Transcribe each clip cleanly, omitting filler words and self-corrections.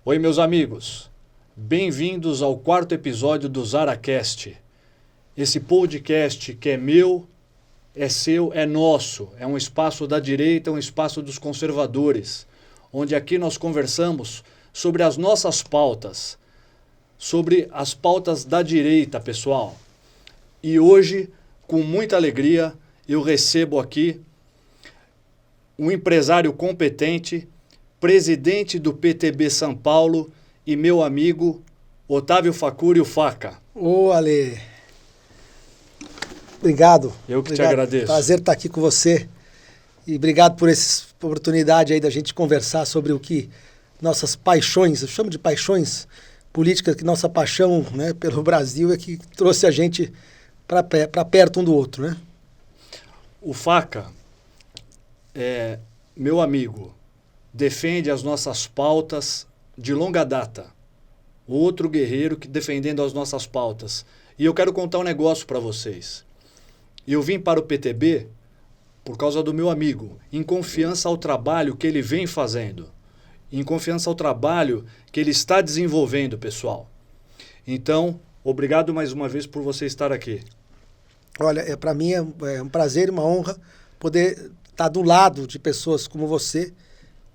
Oi, meus amigos. Bem-vindos ao 4º episódio do ZaraCast. Esse podcast que é meu, é seu, é nosso. É um espaço da direita, um espaço dos conservadores, onde aqui nós conversamos sobre as nossas pautas, sobre as pautas da direita, pessoal. E hoje, com muita alegria, eu recebo aqui um empresário competente, presidente do PTB São Paulo e meu amigo Otávio Facuri, o Faca. Ô, Ale. Obrigado. Eu que te agradeço. Prazer estar aqui com você. E obrigado por essa oportunidade aí da gente conversar sobre o que nossas paixões, eu chamo de paixões políticas, que nossa paixão, né, pelo Brasil é que trouxe a gente para perto um do outro, né? O Faca é meu amigo, defende as nossas pautas de longa data. Outro guerreiro que defendendo as nossas pautas. E eu quero contar um negócio para vocês. Eu vim para o PTB por causa do meu amigo, em confiança ao trabalho que ele vem fazendo, em confiança ao trabalho que ele está desenvolvendo, pessoal. Então, obrigado mais uma vez por você estar aqui. Olha, para mim é um prazer e uma honra poder estar do lado de pessoas como você,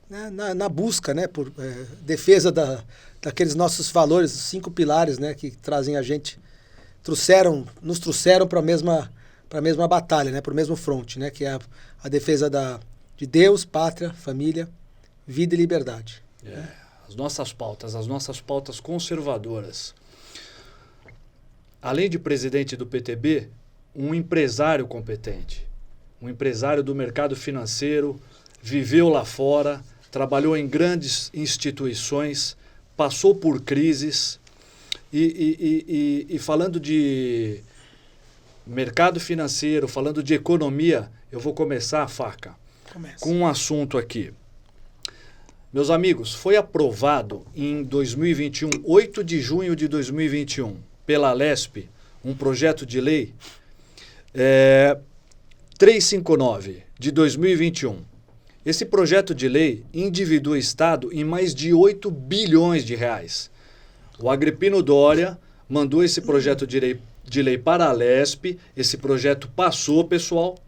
né, na busca, né, por defesa daqueles nossos valores, os 5 pilares, né, que trazem a gente, nos trouxeram para a mesma batalha, né, para o mesmo fronte, né, que é a defesa de Deus, pátria, família, vida e liberdade. Né? As nossas pautas conservadoras. Além de presidente do PTB, um empresário competente, um empresário do mercado financeiro, viveu lá fora, trabalhou em grandes instituições, passou por crises e falando de mercado financeiro, falando de economia, eu vou começar, Faca, com um assunto aqui. Meus amigos, foi aprovado em 2021, 8 de junho de 2021, pela Alesp, um projeto de lei 359 de 2021. Esse projeto de lei endividou o Estado em mais de 8 bilhões de reais. O Agripino Dória mandou esse projeto de lei para a Alesp. Esse projeto passou, pessoal,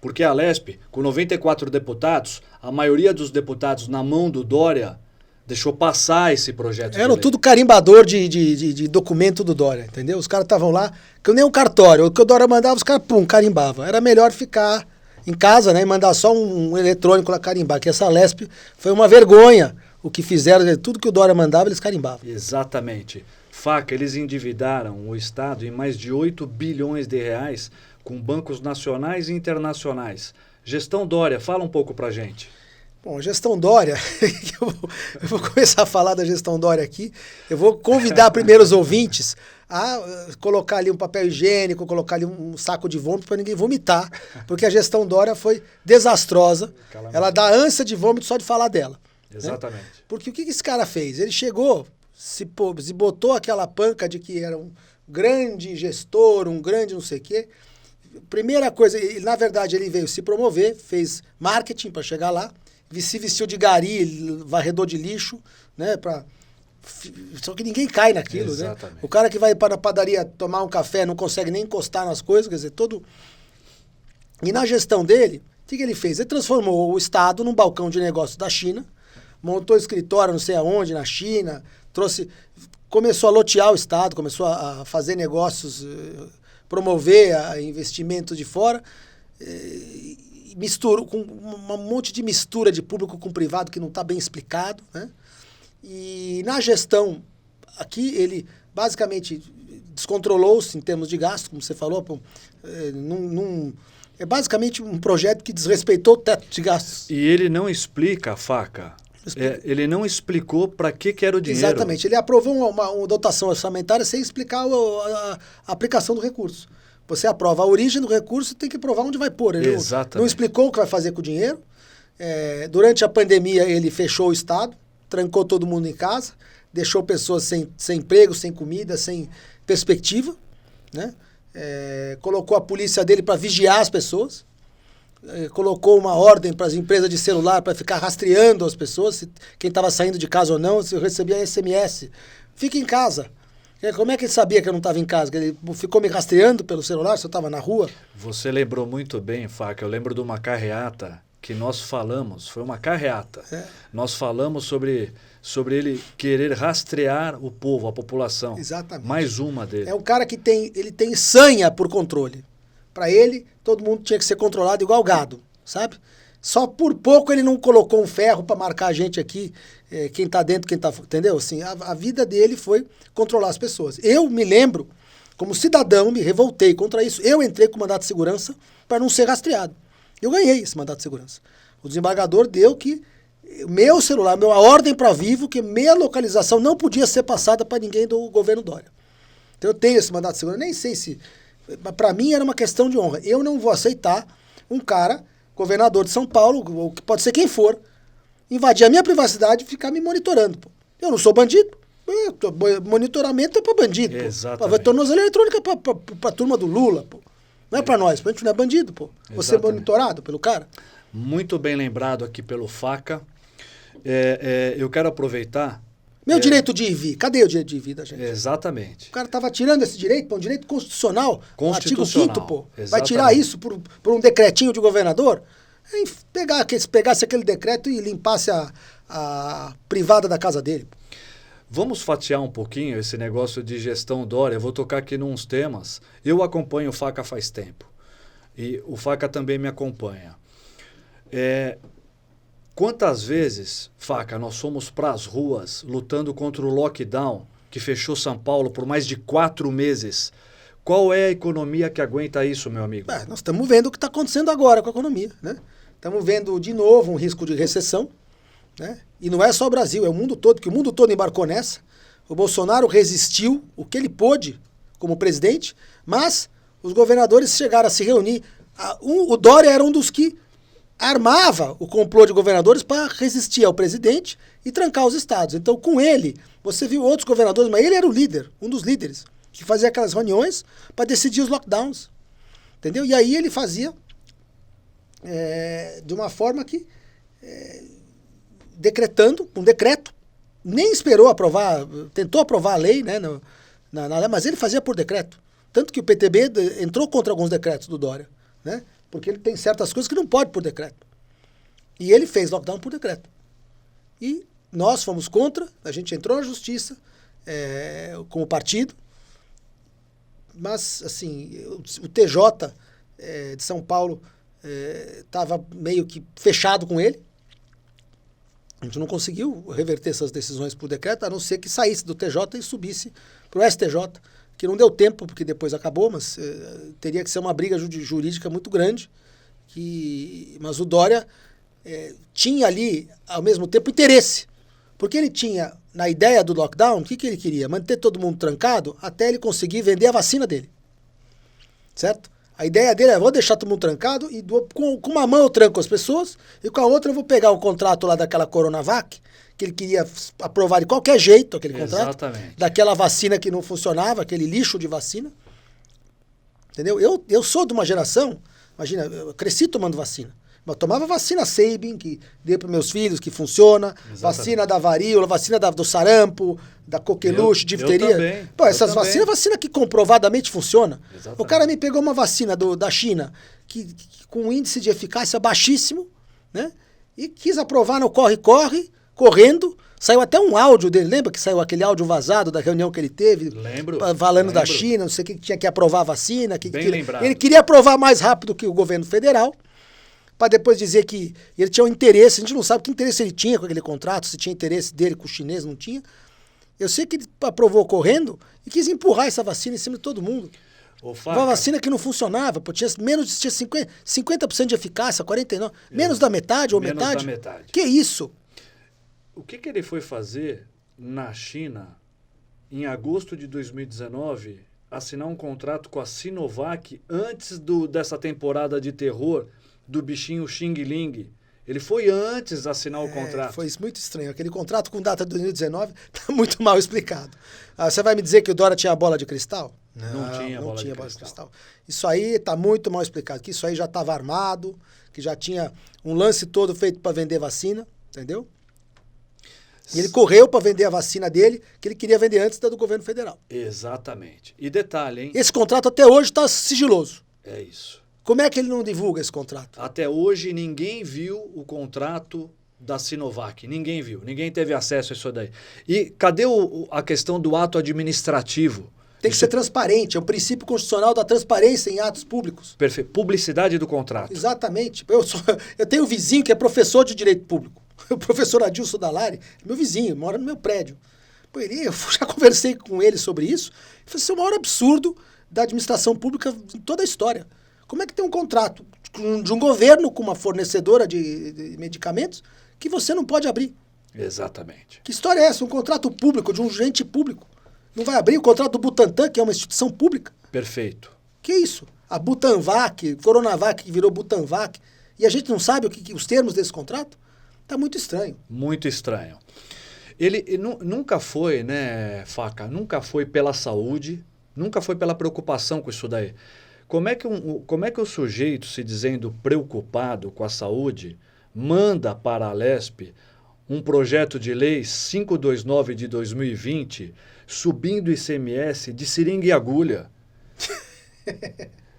porque a Alesp, com 94 deputados, a maioria dos deputados na mão do Dória deixou passar esse projeto de lei. Eram tudo carimbador de documento do Dória, entendeu? Os caras estavam lá, que nem um cartório. O que o Dória mandava, os caras, carimbavam. Era melhor ficar em casa, né, e mandar só um eletrônico lá carimbar, que essa Alesp foi uma vergonha. O que fizeram, tudo que o Dória mandava, eles carimbavam. Exatamente. Faca, eles endividaram o Estado em mais de 8 bilhões de reais com bancos nacionais e internacionais. Gestão Dória, fala um pouco pra gente. Bom, gestão Dória, eu vou começar a falar da gestão Dória aqui. Eu vou convidar primeiro os ouvintes a colocar ali um papel higiênico, colocar ali um saco de vômito para ninguém vomitar, porque a gestão Dória foi desastrosa. Ela dá ânsia de vômito só de falar dela. Exatamente. Né? Porque o que esse cara fez? Ele chegou, se botou aquela panca de que era um grande gestor, um grande não sei o quê. Primeira coisa, na verdade ele veio se promover, fez marketing para chegar lá, se vestiu de gari, varredor de lixo, né, só que ninguém cai naquilo, né? O cara que vai para a padaria tomar um café não consegue nem encostar nas coisas, quer dizer, todo... E na gestão dele, o que ele fez? Ele transformou o Estado num balcão de negócios da China, montou escritório não sei aonde na China, começou a lotear o Estado, começou a fazer negócios, promover investimentos de fora, misturou com um monte de mistura de público com privado que não está bem explicado, né? E na gestão aqui ele basicamente descontrolou-se em termos de gasto, como você falou, é basicamente um projeto que desrespeitou o teto de gastos. E ele não explica, Faca, ele não explicou para que era o dinheiro. Exatamente, ele aprovou uma dotação orçamentária sem explicar a aplicação do recurso. Você aprova a origem do recurso e tem que provar onde vai pôr. Ele não explicou o que vai fazer com o dinheiro. Durante a pandemia, ele fechou o Estado, trancou todo mundo em casa, deixou pessoas sem emprego, sem comida, sem perspectiva, né? Colocou a polícia dele para vigiar as pessoas. colocou uma ordem para as empresas de celular para ficar rastreando as pessoas, quem estava saindo de casa ou não, se eu recebia SMS. Fica em casa. Como é que ele sabia que eu não estava em casa? Que ele ficou me rastreando pelo celular se eu estava na rua? Você lembrou muito bem, Faca. Eu lembro de uma carreata que nós falamos, foi uma carreata. Nós falamos sobre ele querer rastrear o povo, a população. Exatamente. Mais uma dele. É um cara que tem sanha por controle. Para ele, todo mundo tinha que ser controlado igual gado, sabe? Só por pouco ele não colocou um ferro para marcar a gente aqui, quem tá dentro, quem tá... Entendeu? Assim, a vida dele foi controlar as pessoas. Eu me lembro, como cidadão, me revoltei contra isso. Eu entrei com mandato de segurança para não ser rastreado. Eu ganhei esse mandato de segurança. O desembargador deu que meu celular, a ordem para Vivo, que minha localização não podia ser passada para ninguém do governo Dória. Então eu tenho esse mandato de segurança, nem sei se... Para mim era uma questão de honra. Eu não vou aceitar um cara, governador de São Paulo, ou que pode ser quem for, invadir a minha privacidade e ficar me monitorando. Pô. Eu não sou bandido. Monitoramento é para bandido. Exatamente. Vai tornozeleira eletrônica para a turma do Lula. Pô. Não é para nós, a gente não é bandido. Pô. Você é monitorado pelo cara. Muito bem lembrado aqui pelo Faca. Eu quero aproveitar... Meu direito de ir e vir. Cadê o direito de ir e vir da gente? Exatamente. O cara estava tirando esse direito, pô, um direito constitucional. Artigo 5º, pô. Exatamente. Vai tirar isso por um decretinho de governador? Pegasse aquele decreto e limpasse a privada da casa dele. Vamos fatiar um pouquinho esse negócio de gestão Dória. Eu vou tocar aqui nos temas. Eu acompanho o Faca faz tempo. E o Faca também me acompanha. Quantas vezes, Faca, nós fomos para as ruas lutando contra o lockdown que fechou São Paulo por mais de 4 meses? Qual é a economia que aguenta isso, meu amigo? Nós estamos vendo o que está acontecendo agora com a economia, né? Estamos vendo de novo um risco de recessão, né? E não é só o Brasil, é o mundo todo, que o mundo todo embarcou nessa. O Bolsonaro resistiu o que ele pôde como presidente, mas os governadores chegaram a se reunir. O Dória era um dos que armava o complô de governadores para resistir ao presidente e trancar os estados. Então, com ele, você viu outros governadores, mas ele era o líder, um dos líderes, que fazia aquelas reuniões para decidir os lockdowns. Entendeu? E aí ele fazia de uma forma que, decretando, um decreto, nem esperou aprovar, tentou aprovar a lei, né, mas ele fazia por decreto. Tanto que o PTB entrou contra alguns decretos do Dória, né? Porque ele tem certas coisas que não pode por decreto. E ele fez lockdown por decreto. E nós fomos contra, a gente entrou na justiça como partido, mas, assim, o TJ de São Paulo estava meio que fechado com ele. A gente não conseguiu reverter essas decisões por decreto, a não ser que saísse do TJ e subisse para o STJ, que não deu tempo, porque depois acabou, mas teria que ser uma briga jurídica muito grande. Mas o Dória tinha ali, ao mesmo tempo, interesse. Porque ele tinha, na ideia do lockdown, o que ele queria? Manter todo mundo trancado até ele conseguir vender a vacina dele. Certo? A ideia dele vou deixar todo mundo trancado e com uma mão eu tranco as pessoas e com a outra eu vou pegar o contrato lá daquela Coronavac, que ele queria aprovar de qualquer jeito, aquele contrato. Exatamente. Daquela vacina que não funcionava, aquele lixo de vacina. Entendeu? Eu sou de uma geração, imagina, eu cresci tomando vacina. Eu tomava vacina Sabin, que dei para meus filhos, que funciona. Exatamente. Vacina da varíola, vacina do sarampo, da coqueluche, difteria. Também, pô, essas vacinas, vacina que comprovadamente funciona. Exatamente. O cara me pegou uma vacina da China, que com um índice de eficácia baixíssimo, né? E quis aprovar no corre-corre, correndo. Saiu até um áudio dele, lembra que saiu aquele áudio vazado da reunião que ele teve? Lembro. Falando da China, não sei o que tinha que aprovar a vacina. Lembrado. Ele queria aprovar mais rápido que o governo federal, para depois dizer que ele tinha um interesse. A gente não sabe que interesse ele tinha com aquele contrato, se tinha interesse dele com o chinês, não tinha. Eu sei que ele aprovou correndo e quis empurrar essa vacina em cima de todo mundo. Uma vacina que não funcionava, pô, tinha 50% de eficácia, 49%, menos da metade ou menos metade. Da metade. Que isso? O que ele foi fazer na China em agosto de 2019, assinar um contrato com a Sinovac antes dessa temporada de terror do bichinho Xing Ling? Ele foi antes de assinar o contrato. Foi muito estranho. Aquele contrato com data de 2019 está muito mal explicado. Você vai me dizer que o Dória tinha a bola de cristal? Não tinha bola de cristal. Isso aí está muito mal explicado, que isso aí já estava armado, que já tinha um lance todo feito para vender vacina, entendeu? E ele correu para vender a vacina dele, que ele queria vender antes da do governo federal. Exatamente. E detalhe, hein? Esse contrato até hoje está sigiloso. É isso. Como é que ele não divulga esse contrato? Até hoje ninguém viu o contrato da Sinovac. Ninguém viu. Ninguém teve acesso a isso daí. E cadê a questão do ato administrativo? Tem que ser transparente. É o princípio constitucional da transparência em atos públicos. Perfeito. Publicidade do contrato. Exatamente. Eu tenho um vizinho que é professor de direito público. O professor Adilson Dallari, meu vizinho, mora no meu prédio. Pô, eu já conversei com ele sobre isso. Ele falou, isso é o maior absurdo da administração pública em toda a história. Como é que tem um contrato de um governo com uma fornecedora de medicamentos que você não pode abrir? Exatamente. Que história é essa? Um contrato público, de um agente público. Não vai abrir o contrato do Butantan, que é uma instituição pública? Perfeito. Que isso? A Butanvac, Coronavac, que virou Butanvac, e a gente não sabe os termos desse contrato? Tá muito estranho. Muito estranho. Ele nunca foi, né, Faca? Nunca foi pela saúde, nunca foi pela preocupação com isso daí. Como é que o sujeito, se dizendo preocupado com a saúde, manda para a Alesp um projeto de lei 529 de 2020, subindo o ICMS de seringa e agulha,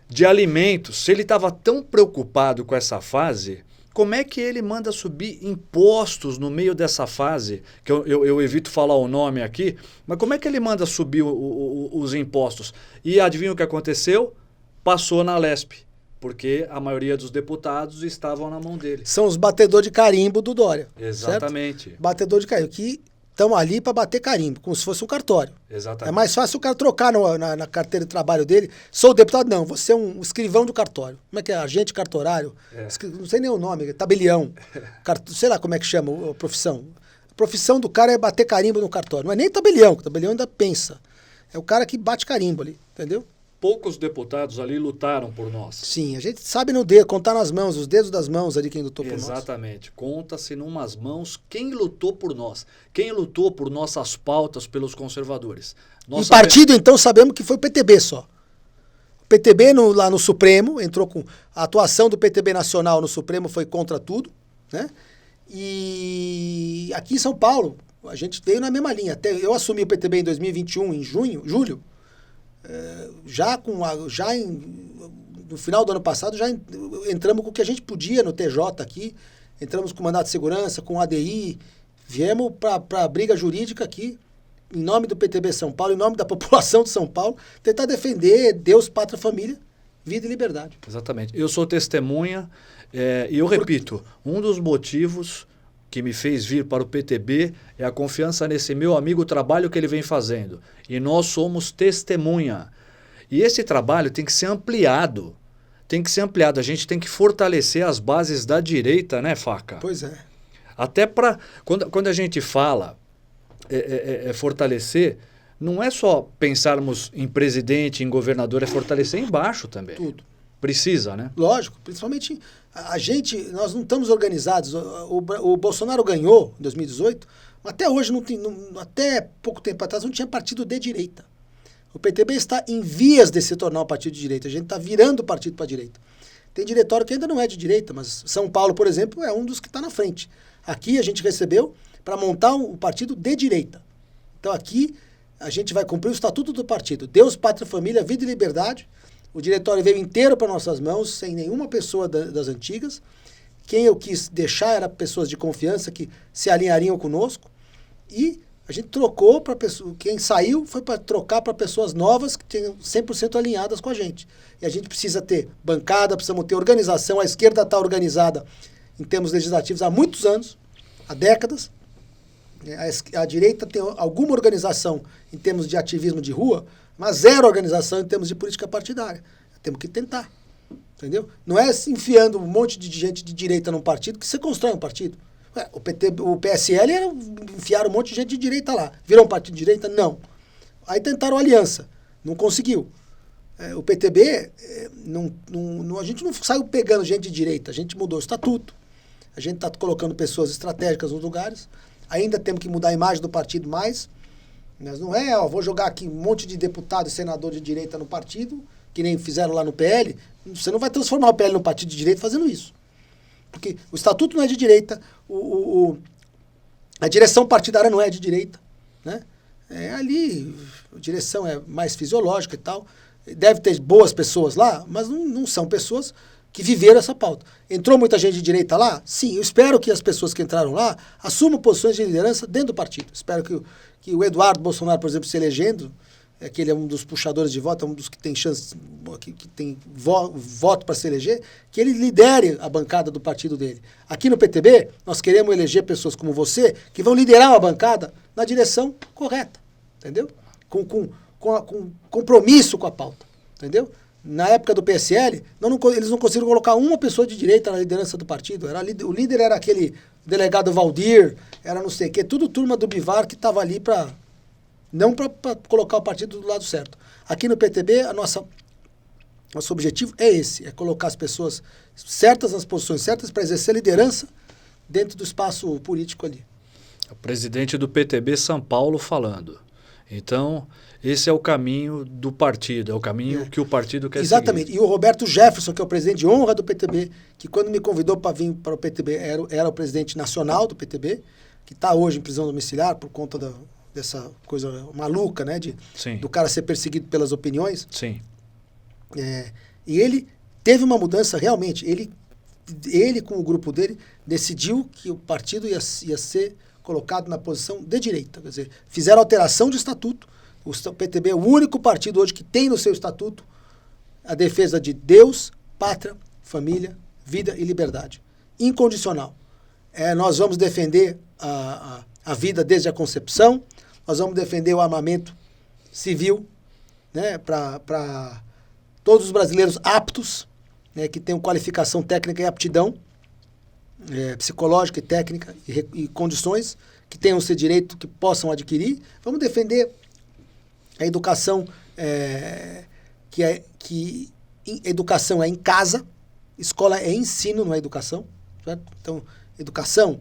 de alimentos? Se ele estava tão preocupado com essa fase, como é que ele manda subir impostos no meio dessa fase? Que eu evito falar o nome aqui, mas como é que ele manda subir os impostos? E adivinha o que aconteceu? Passou na Alesp, porque a maioria dos deputados estavam na mão dele. São os batedores de carimbo do Dória. Exatamente. Certo? Batedor de carimbo, que estão ali para bater carimbo, como se fosse um cartório. Exatamente. É mais fácil o cara trocar na carteira de trabalho dele. Sou deputado? Não, você é um escrivão do cartório. Como é que é? Agente cartorário? Não sei nem o nome, tabelião. Sei lá como é que chama a profissão. A profissão do cara é bater carimbo no cartório. Não é nem tabelião, o tabelião ainda pensa. É o cara que bate carimbo ali, entendeu? Poucos deputados ali lutaram por nós. Sim, a gente sabe no dedo, contar nas mãos, os dedos das mãos ali quem lutou por nós. Exatamente. Conta-se numas mãos quem lutou por nós. Quem lutou por nossas pautas pelos conservadores. Em partido, então, sabemos que foi o PTB só. O PTB lá no Supremo, entrou com... A atuação do PTB nacional no Supremo foi contra tudo, né? E aqui em São Paulo, a gente veio na mesma linha. Até eu assumi o PTB em 2021, em julho. No final do ano passado, já entramos com o que a gente podia no TJ aqui, entramos com mandato de segurança, com ADI, viemos para a briga jurídica aqui, em nome do PTB São Paulo, em nome da população de São Paulo, tentar defender Deus, pátria, família, vida e liberdade. Exatamente. Eu sou testemunha e eu repito, um dos motivos que me fez vir para o PTB é a confiança nesse meu amigo, o trabalho que ele vem fazendo. E nós somos testemunha. E esse trabalho tem que ser ampliado. Tem que ser ampliado. A gente tem que fortalecer as bases da direita, né, Faca? Pois é. Até para... Quando a gente fala fortalecer, não é só pensarmos em presidente, em governador, é fortalecer embaixo também. Tudo. Precisa, né? Lógico, principalmente nós não estamos organizados. O Bolsonaro ganhou em 2018, mas até hoje, até pouco tempo atrás, não tinha partido de direita. O PTB está em vias de se tornar um partido de direita. A gente está virando o partido para a direita. Tem diretório que ainda não é de direita, mas São Paulo, por exemplo, é um dos que está na frente. Aqui a gente recebeu para montar um partido de direita. Então aqui a gente vai cumprir o estatuto do partido. Deus, pátria, família, vida e liberdade. O diretório veio inteiro para nossas mãos, sem nenhuma pessoa das antigas. Quem eu quis deixar eram pessoas de confiança que se alinhariam conosco. E a gente trocou para pessoas. Quem saiu foi para trocar para pessoas novas que tenham 100% alinhadas com a gente. E a gente precisa ter bancada, precisamos ter organização. A esquerda está organizada em termos legislativos há muitos anos, há décadas. A direita tem alguma organização em termos de ativismo de rua, mas zero organização em termos de política partidária. Temos que tentar, entendeu? Não é enfiando um monte de gente de direita num partido que você constrói um partido. O PSL era enfiar um monte de gente de direita lá. Virou um partido de direita? Não. Aí tentaram aliança. Não conseguiu. O PTB, a gente não saiu pegando gente de direita. A gente mudou o estatuto. A gente está colocando pessoas estratégicas nos lugares. Ainda temos que mudar a imagem do partido mais. Mas não é, ó, vou jogar aqui um monte de deputado e senador de direita no partido, que nem fizeram lá no PL. Você não vai transformar o PL num partido de direita fazendo isso. Porque o estatuto não é de direita, a direção partidária não é de direita, né? Ali, a direção é mais fisiológica e tal. Deve ter boas pessoas lá, mas não são pessoas que viveram essa pauta. Entrou muita gente de direita lá? Sim, eu espero que as pessoas que entraram lá assumam posições de liderança dentro do partido. Espero que o Eduardo Bolsonaro, por exemplo, se elegendo, que ele é um dos puxadores de voto, é um dos que tem chance, que tem voto para se eleger, que ele lidere a bancada do partido dele. Aqui no PTB, nós queremos eleger pessoas como você, que vão liderar uma bancada na direção correta, entendeu? Com compromisso com a pauta, entendeu? Na época do PSL, eles não conseguiram colocar uma pessoa de direita na liderança do partido. O líder era aquele delegado Valdir, era não sei o quê, tudo turma do Bivar que estava ali não para colocar o partido do lado certo. Aqui no PTB, nosso objetivo é esse, é colocar as pessoas certas nas posições certas para exercer liderança dentro do espaço político ali. O presidente do PTB São Paulo falando. Então, esse é o caminho do partido, é o caminho que o partido quer Exatamente. seguir. E o Roberto Jefferson, que é o presidente de honra do PTB, que quando me convidou para vir para o PTB, era o presidente nacional do PTB, que está hoje em prisão domiciliar por conta dessa coisa maluca, né, do cara ser perseguido pelas opiniões. Sim. E ele teve uma mudança realmente. Ele com o grupo dele, decidiu que o partido ia ser colocado na posição de direita. Quer dizer, fizeram alteração de estatuto. O PTB é o único partido hoje que tem no seu estatuto a defesa de Deus, pátria, família, vida e liberdade. Incondicional. Nós vamos defender a vida desde a concepção, nós vamos defender o armamento civil, né, para todos os brasileiros aptos, né, que tenham qualificação técnica e aptidão psicológica e técnica e condições, que tenham esse direito, que possam adquirir. Vamos defender a educação, que educação é em casa, escola é ensino, não é educação. Certo? Então, educação,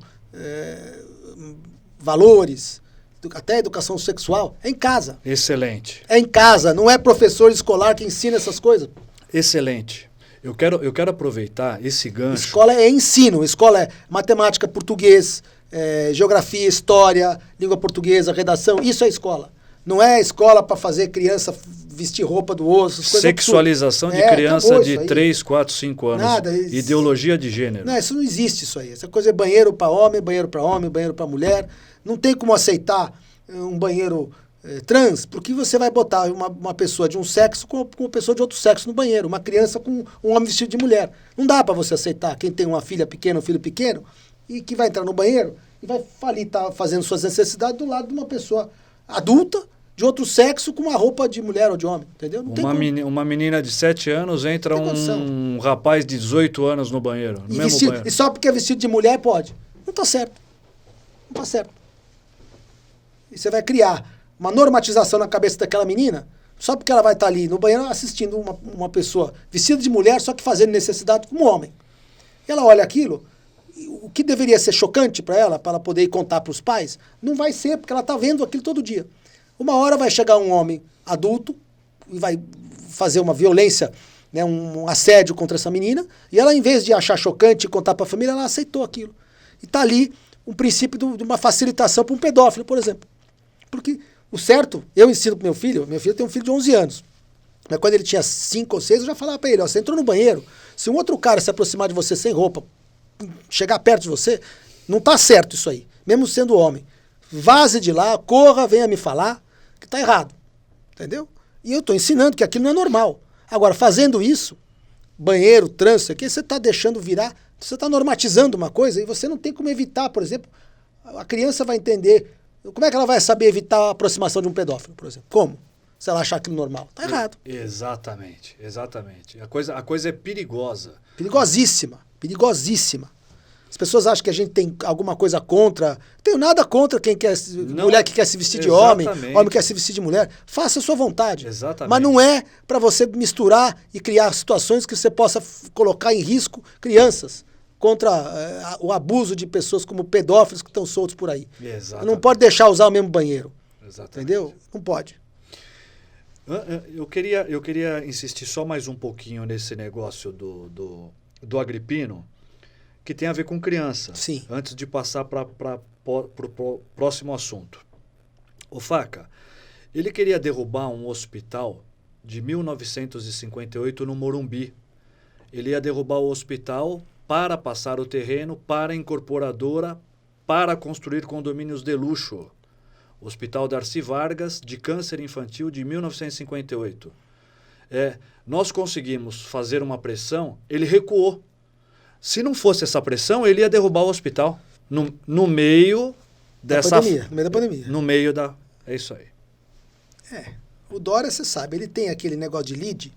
valores, até educação sexual, é em casa. Excelente. É em casa, não é professor escolar que ensina essas coisas. Excelente. Eu quero aproveitar esse gancho. Escola é ensino, escola é matemática, português, geografia, história, língua portuguesa, redação, isso é escola. Não é escola para fazer criança vestir roupa do osso. Sexualização de criança de 3, 4, 5 anos. Nada, ideologia de gênero. Não, isso não existe isso aí. Essa coisa é banheiro para homem, banheiro para mulher. Não tem como aceitar um banheiro trans, porque você vai botar uma pessoa de um sexo com uma pessoa de outro sexo no banheiro, uma criança com um homem vestido de mulher. Não dá para você aceitar quem tem uma filha pequena, um filho pequeno, e que vai entrar no banheiro e vai ali estar fazendo suas necessidades do lado de uma pessoa adulta, de outro sexo, com uma roupa de mulher ou de homem, entendeu? Não uma menina de 7 anos entra um rapaz de 18 anos no banheiro, no mesmo banheiro. E só porque é vestido de mulher pode. Não está certo. Não está certo. E você vai criar uma normatização na cabeça daquela menina, só porque ela vai estar ali no banheiro assistindo uma pessoa vestida de mulher, só que fazendo necessidade como homem. E ela olha aquilo, o que deveria ser chocante para ela poder ir contar para os pais, não vai ser, porque ela está vendo aquilo todo dia. Uma hora vai chegar um homem adulto e vai fazer uma violência, né, um assédio contra essa menina, e ela, em vez de achar chocante e contar para a família, ela aceitou aquilo. E está ali um princípio de uma facilitação para um pedófilo, por exemplo. Porque o certo, eu ensino para meu filho tem um filho de 11 anos, mas quando ele tinha 5 ou 6, eu já falava para ele, você entrou no banheiro, se um outro cara se aproximar de você sem roupa, chegar perto de você, não está certo isso aí, mesmo sendo homem. Vaze de lá, corra, venha me falar, que está errado, entendeu? E eu estou ensinando que aquilo não é normal. Agora, fazendo isso, banheiro, trânsito, aqui você está deixando virar, você está normatizando uma coisa e você não tem como evitar, por exemplo, a criança vai entender, como é que ela vai saber evitar a aproximação de um pedófilo, por exemplo? Como? Se ela achar aquilo normal. Está errado. Exatamente. A coisa é perigosa. Perigosíssima. As pessoas acham que a gente tem alguma coisa contra. Não tenho nada contra quem quer. Mulher que quer se vestir de homem que quer se vestir de mulher. Faça a sua vontade. Exatamente. Mas não é para você misturar e criar situações que você possa colocar em risco crianças contra o abuso de pessoas como pedófilos que estão soltos por aí. Exatamente. Não pode deixar usar o mesmo banheiro. Exatamente. Entendeu? Não pode. Eu queria insistir só mais um pouquinho nesse negócio do Agripino, que tem a ver com criança. Sim. Antes de passar para o próximo assunto. O Faca, ele queria derrubar um hospital de 1958 no Morumbi. Ele ia derrubar o hospital para passar o terreno para a incorporadora para construir condomínios de luxo. Hospital Darcy Vargas, de câncer infantil, de 1958. Nós conseguimos fazer uma pressão, ele recuou. Se não fosse essa pressão, ele ia derrubar o hospital. No meio dessa... pandemia, no meio da pandemia. No meio da... É isso aí. O Dória, você sabe, ele tem aquele negócio de lead,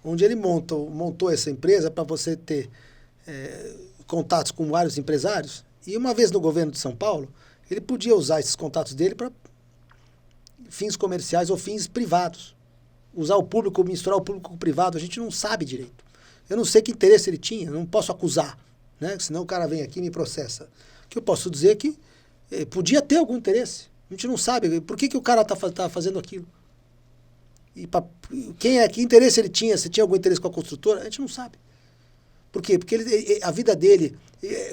onde ele montou essa empresa para você ter contatos com vários empresários. E uma vez no governo de São Paulo, ele podia usar esses contatos dele para fins comerciais ou fins privados. Usar o público, misturar o público com o privado, a gente não sabe direito. Eu não sei que interesse ele tinha, eu não posso acusar, né? Senão o cara vem aqui e me processa. O que eu posso dizer é que podia ter algum interesse. A gente não sabe por que o cara está fazendo aquilo. E que interesse ele tinha, se tinha algum interesse com a construtora, a gente não sabe. Por quê? Porque a vida dele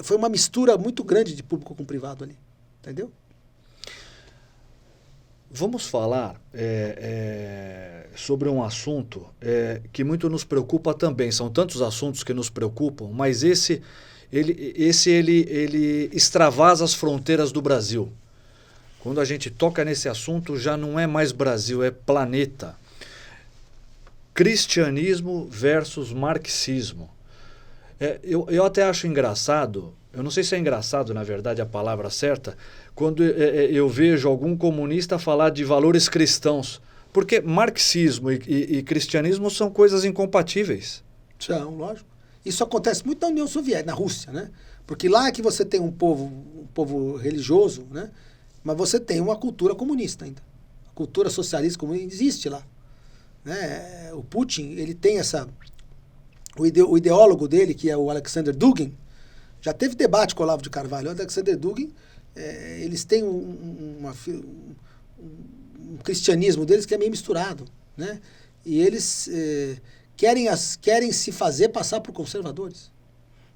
foi uma mistura muito grande de público com privado ali. Entendeu? Vamos falar sobre um assunto que muito nos preocupa também. São tantos assuntos que nos preocupam, mas esse extravasa as fronteiras do Brasil. Quando a gente toca nesse assunto, já não é mais Brasil, é planeta. Cristianismo versus marxismo. Eu até acho engraçado, eu não sei se é engraçado, na verdade, a palavra certa, quando eu vejo algum comunista falar de valores cristãos. Porque marxismo e cristianismo são coisas incompatíveis. São, lógico. Isso acontece muito na União Soviética, na Rússia, né? Porque lá é que você tem um povo religioso, né? Mas você tem uma cultura comunista ainda. A cultura socialista comunista existe lá. Né? O Putin, ele tem essa... O ideólogo dele, que é o Alexander Dugin, já teve debate com o Olavo de Carvalho. O Alexander Dugin, eles têm um cristianismo deles que é meio misturado, né? E eles querem se fazer passar por conservadores.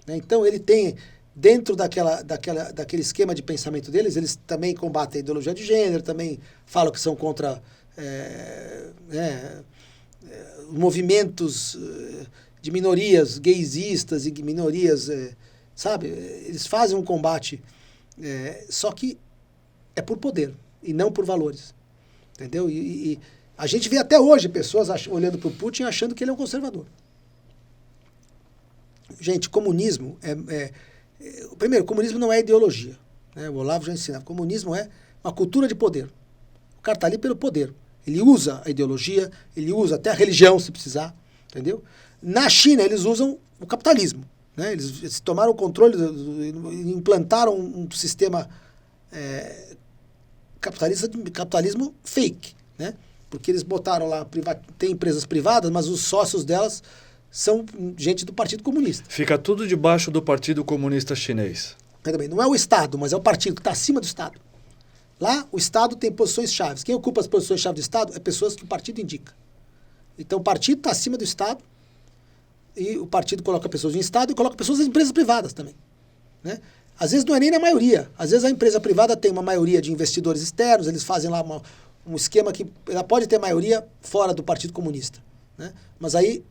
Né? Então, ele tem, dentro daquele esquema de pensamento deles, eles também combatem a ideologia de gênero, também falam que são contra movimentos de minorias gaysistas e minorias, sabe? Eles fazem um combate, só que é por poder e não por valores, entendeu? E a gente vê até hoje pessoas olhando para o Putin achando que ele é um conservador. Gente, comunismo primeiro, comunismo não é ideologia, né? O Olavo já ensina. Comunismo é uma cultura de poder. O cara está ali pelo poder. Ele usa a ideologia, ele usa até a religião, se precisar, entendeu? Na China, eles usam o capitalismo, né? Eles tomaram o controle, implantaram um sistema capitalismo fake, né? Porque eles botaram lá, tem empresas privadas, mas os sócios delas são gente do Partido Comunista. Fica tudo debaixo do Partido Comunista Chinês. Também. Não é o Estado, mas é o partido que está acima do Estado. Lá, o Estado tem posições chaves. Quem ocupa as posições chaves do Estado é pessoas que o partido indica. Então, o partido está acima do Estado e o partido coloca pessoas em Estado e coloca pessoas em empresas privadas também. Né? Às vezes não é nem na maioria. Às vezes a empresa privada tem uma maioria de investidores externos, eles fazem lá um esquema que ela pode ter maioria fora do Partido Comunista. Né? Mas aí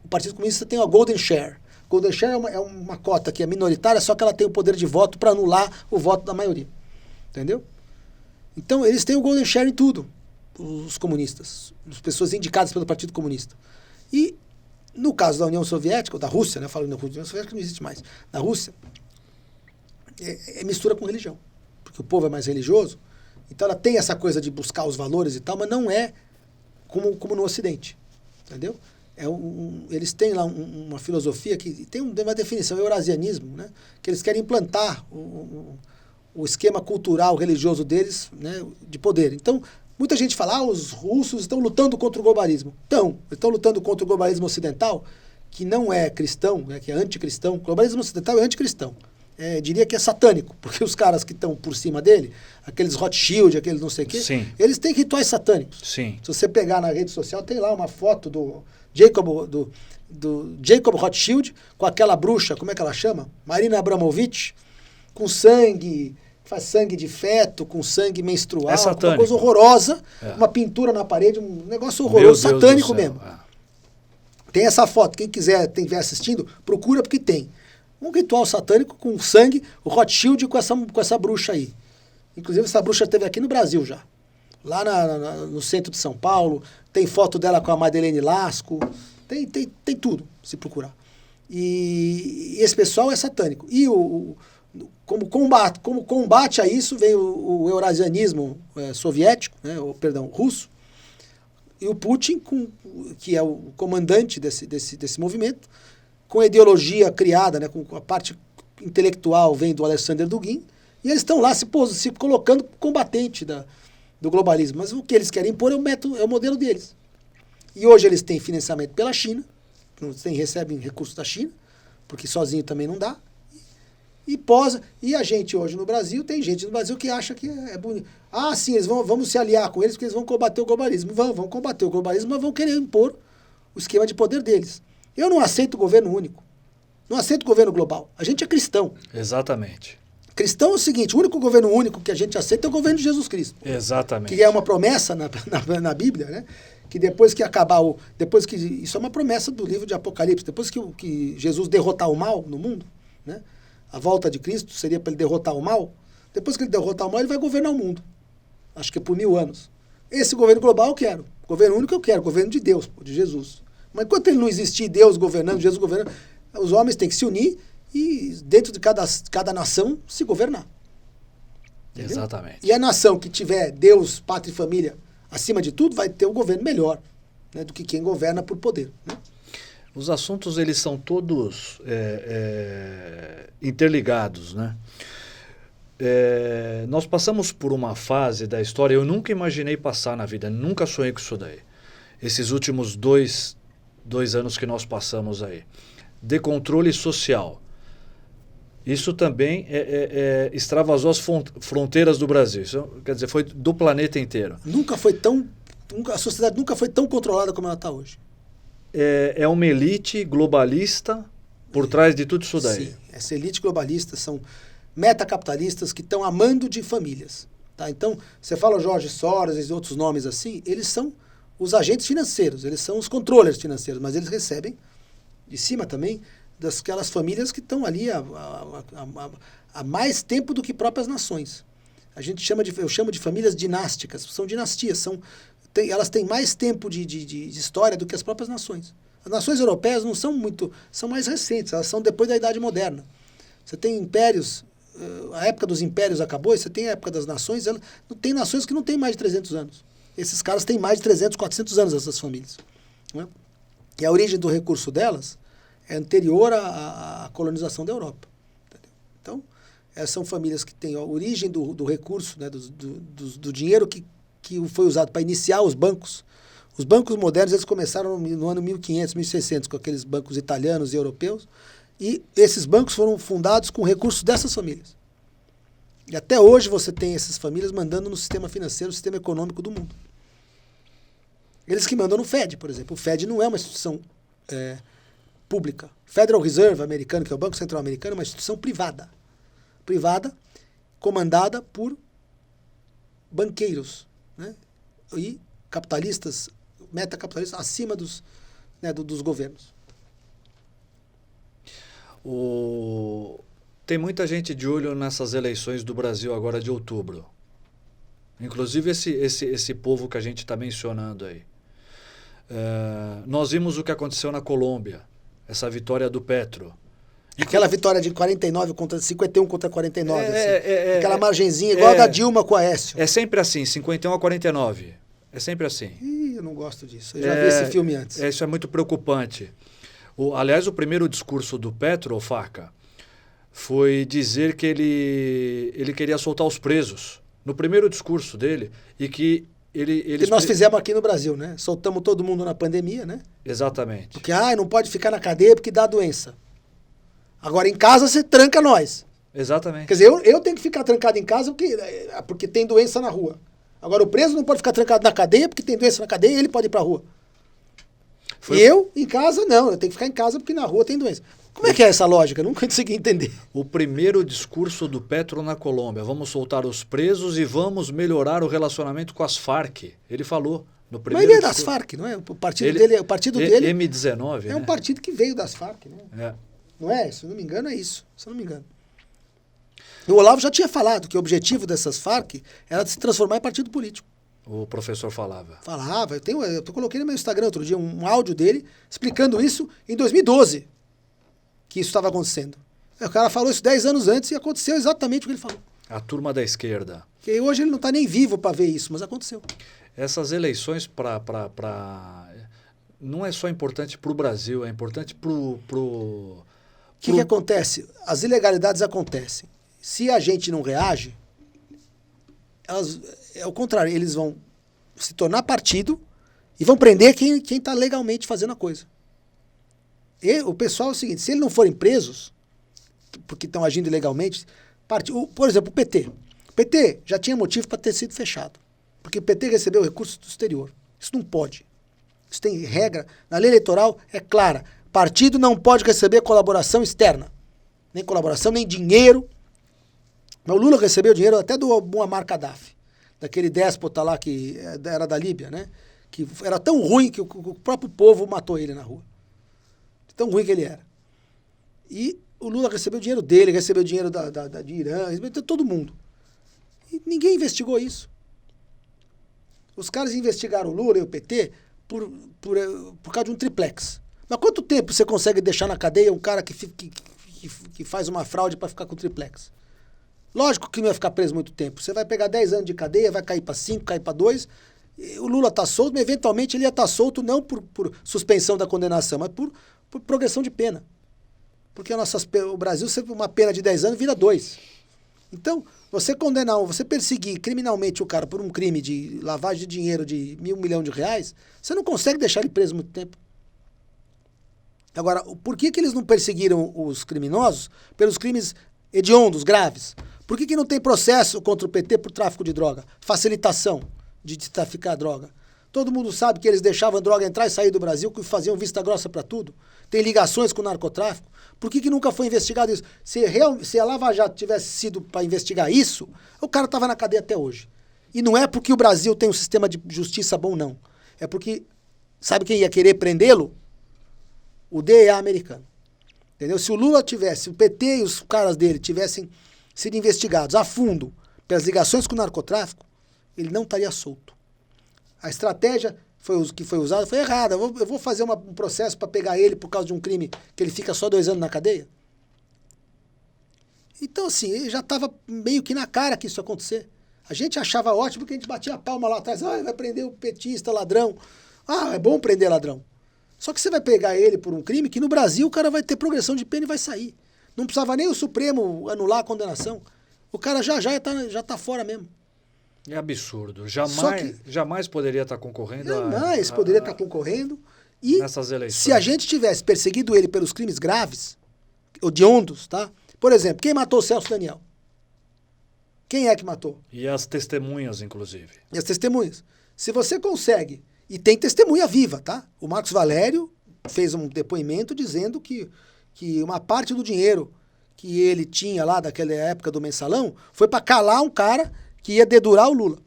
o Partido Comunista tem a Golden Share. Golden Share é uma cota que é minoritária, só que ela tem o poder de voto para anular o voto da maioria. Entendeu? Então, eles têm o Golden Share em tudo, os comunistas, as pessoas indicadas pelo Partido Comunista. E, no caso da União Soviética, ou da Rússia, né? Falando da União Soviética não existe mais. Na Rússia, mistura com religião, porque o povo é mais religioso, então ela tem essa coisa de buscar os valores e tal, mas não é como no Ocidente, entendeu? Eles têm lá uma filosofia que tem uma definição, é o eurasianismo, né? Que eles querem implantar o esquema cultural, religioso deles, né, de poder. Então, muita gente fala, os russos estão lutando contra o globalismo. Estão lutando contra o globalismo ocidental, que não é cristão, né, que é anticristão. O globalismo ocidental é anticristão. diria que é satânico, porque os caras que estão por cima dele, aqueles Rothschild, aqueles não sei o quê, Sim. eles têm rituais satânicos. Sim. Se você pegar na rede social, tem lá uma foto do Jacob Rothschild com aquela bruxa, como é que ela chama? Marina Abramovich, com sangue, faz sangue de feto, com sangue menstrual, É satânico. uma coisa horrorosa, uma pintura na parede, um negócio horroroso, satânico mesmo. Tem essa foto, quem quiser assistindo, procura porque tem. Um ritual satânico com sangue, o Rothschild com essa bruxa aí. Inclusive essa bruxa esteve aqui no Brasil já. Lá no centro de São Paulo, tem foto dela com a Madeleine Lasco, tem tudo, se procurar. E esse pessoal é satânico. E como combate a isso, veio o eurasianismo soviético, né, russo, e o Putin, que é o comandante desse movimento, com a ideologia criada, né, com a parte intelectual vem do Alexander Dugin, e eles estão lá se colocando combatente do globalismo. Mas o que eles querem impor é o modelo deles. E hoje eles têm financiamento pela China, recebem recursos da China, porque sozinho também não dá, e a gente hoje no Brasil, tem gente no Brasil que acha que é bonito. Ah, sim, vamos se aliar com eles porque eles vão combater o globalismo. Vão combater o globalismo, mas vão querer impor o esquema de poder deles. Eu não aceito governo único. Não aceito governo global. A gente é cristão. Exatamente. Cristão é o seguinte, o único governo único que a gente aceita é o governo de Jesus Cristo. Exatamente. Que é uma promessa na Bíblia, né? Que depois que acabar isso é uma promessa do livro de Apocalipse. Depois que Jesus derrotar o mal no mundo, né? A volta de Cristo seria para ele derrotar o mal. Depois que ele derrotar o mal, ele vai governar o mundo. Acho que é por 1000 anos. Esse governo global eu quero. Governo único eu quero. Governo de Deus, de Jesus. Mas enquanto ele não existir, Deus governando, Jesus governando, os homens têm que se unir e dentro de cada nação se governar. Entendeu? Exatamente. E a nação que tiver Deus, pátria e família acima de tudo vai ter um governo melhor, né, do que quem governa por poder, né? Os assuntos, eles são todos interligados, né? Nós passamos por uma fase da história, eu nunca imaginei passar na vida, nunca sonhei com isso daí. Esses últimos dois anos que nós passamos aí. De controle social. Isso também extravasou as fronteiras do Brasil. Isso, quer dizer, foi do planeta inteiro. A sociedade nunca foi tão controlada como ela está hoje. É uma elite globalista por trás de tudo isso daí. Sim, essa elite globalista são metacapitalistas que estão amando de famílias. Tá? Então, você fala Jorge Soros e outros nomes assim, eles são os agentes financeiros, eles são os controllers financeiros, mas eles recebem de cima também daquelas famílias que estão ali há mais tempo do que próprias nações. Eu chamo de famílias dinásticas, são dinastias, elas têm mais tempo de história do que as próprias nações. As nações europeias não são são mais recentes, elas são depois da Idade Moderna. Você tem impérios, a época dos impérios acabou, e você tem a época das nações, tem nações que não têm mais de 300 anos. Esses caras têm mais de 300, 400 anos, essas famílias. Né? E a origem do recurso delas é anterior à colonização da Europa. Entendeu? Então, essas são famílias que têm a origem do recurso, né, do dinheiro que foi usado para iniciar os bancos. Os bancos modernos eles começaram no ano 1500, 1600, com aqueles bancos italianos e europeus, e esses bancos foram fundados com recursos dessas famílias. E até hoje você tem essas famílias mandando no sistema financeiro, no sistema econômico do mundo. Eles que mandam no Fed, por exemplo. O Fed não é uma instituição pública. Federal Reserve americano, que é o Banco Central americano, é uma instituição privada. Privada, comandada por banqueiros, né? E capitalistas, metacapitalistas, acima dos governos. Tem muita gente de olho nessas eleições do Brasil agora de outubro. Inclusive esse povo que a gente está mencionando aí. Nós vimos o que aconteceu na Colômbia, essa vitória do Petro. Aquela vitória de 49 contra 51 contra 49. Aquela margenzinha igual a da Dilma com a Aécio. É sempre assim, 51 a 49. É sempre assim. Eu não gosto disso. Eu já vi esse filme antes. Isso é muito preocupante. Aliás, o primeiro discurso do Petro, Faca, foi dizer que ele queria soltar os presos. No primeiro discurso dele, e que que nós fizemos aqui no Brasil, né? Soltamos todo mundo na pandemia, né? Exatamente. Porque não pode ficar na cadeia porque dá doença. Agora em casa você tranca nós. Exatamente. Quer dizer, eu tenho que ficar trancado em casa porque tem doença na rua. Agora, o preso não pode ficar trancado na cadeia porque tem doença na cadeia e ele pode ir pra rua. Eu, em casa, não. Eu tenho que ficar em casa porque na rua tem doença. Como é que é essa lógica? Eu nunca consegui entender. O primeiro discurso do Petro na Colômbia. Vamos soltar os presos e vamos melhorar o relacionamento com as Farc. Ele falou no primeiro Mas ele é das discurso. Farc, não é? O partido dele M19, é um partido que veio das Farc, né? É. Não é? Se eu não me engano, é isso. Se eu não me engano. O Olavo já tinha falado que o objetivo dessas Farc era se transformar em partido político. O professor falava. Falava. Eu coloquei no meu Instagram outro dia um áudio dele explicando isso em 2012, que isso estava acontecendo. O cara falou isso 10 anos antes e aconteceu exatamente o que ele falou. A turma da esquerda. Que hoje ele não está nem vivo para ver isso, mas aconteceu. Essas eleições não é só importante para o Brasil, é importante para O que acontece? As ilegalidades acontecem. Se a gente não reage, é o contrário, eles vão se tornar partido e vão prender quem está legalmente fazendo a coisa. E o pessoal é o seguinte, se eles não forem presos, porque estão agindo ilegalmente, por exemplo, o PT. O PT já tinha motivo para ter sido fechado, porque o PT recebeu recursos do exterior. Isso não pode. Isso tem regra. Na lei eleitoral é clara. Partido não pode receber colaboração externa. Nem colaboração, nem dinheiro. Mas o Lula recebeu dinheiro até do Muammar Gaddafi, daquele déspota lá que era da Líbia, né? Que era tão ruim que o próprio povo matou ele na rua. Tão ruim que ele era. E o Lula recebeu dinheiro dele, recebeu dinheiro de Irã, recebeu de todo mundo. E ninguém investigou isso. Os caras investigaram o Lula e o PT por causa de um triplex. Mas quanto tempo você consegue deixar na cadeia um cara que faz uma fraude para ficar com triplex? Lógico que não vai ficar preso muito tempo. Você vai pegar 10 anos de cadeia, vai cair para 5, cair para 2. O Lula está solto, mas eventualmente ele ia estar solto não por suspensão da condenação, mas por progressão de pena. Porque o Brasil, uma pena de 10 anos vira 2. Então, você perseguir criminalmente o cara por um crime de lavagem de dinheiro de R$1 milhão, você não consegue deixar ele preso muito tempo. Agora, por que eles não perseguiram os criminosos pelos crimes hediondos, graves? Por que não tem processo contra o PT por tráfico de droga? Facilitação de traficar droga. Todo mundo sabe que eles deixavam droga entrar e sair do Brasil, que faziam vista grossa para tudo. Tem ligações com o narcotráfico. Por que nunca foi investigado isso? Se a Lava Jato tivesse sido para investigar isso, o cara estava na cadeia até hoje. E não é porque o Brasil tem um sistema de justiça bom, não. É porque, sabe quem ia querer prendê-lo? O DEA americano. Entendeu? Se o Lula tivesse, o PT e os caras dele tivessem sido investigados a fundo pelas ligações com o narcotráfico, ele não estaria solto. A estratégia que foi usada foi errada. Eu vou fazer um processo para pegar ele por causa de um crime que ele fica só 2 anos na cadeia. Então, assim, já estava meio que na cara que isso ia acontecer. A gente achava ótimo porque a gente batia a palma lá atrás. Vai prender o petista, ladrão. É bom prender ladrão. Só que você vai pegar ele por um crime que no Brasil o cara vai ter progressão de pena e vai sair. Não precisava nem o Supremo anular a condenação. O cara já tá fora mesmo. É absurdo. Jamais poderia estar concorrendo. Jamais poderia estar concorrendo. E nessas eleições. Se a gente tivesse perseguido ele pelos crimes graves, hediondos, tá? Por exemplo, quem matou o Celso Daniel? Quem é que matou? E as testemunhas, inclusive. E as testemunhas. Se você consegue, e tem testemunha viva, tá? O Marcos Valério fez um depoimento dizendo que uma parte do dinheiro que ele tinha lá daquela época do mensalão foi para calar um cara que ia dedurar o Lula.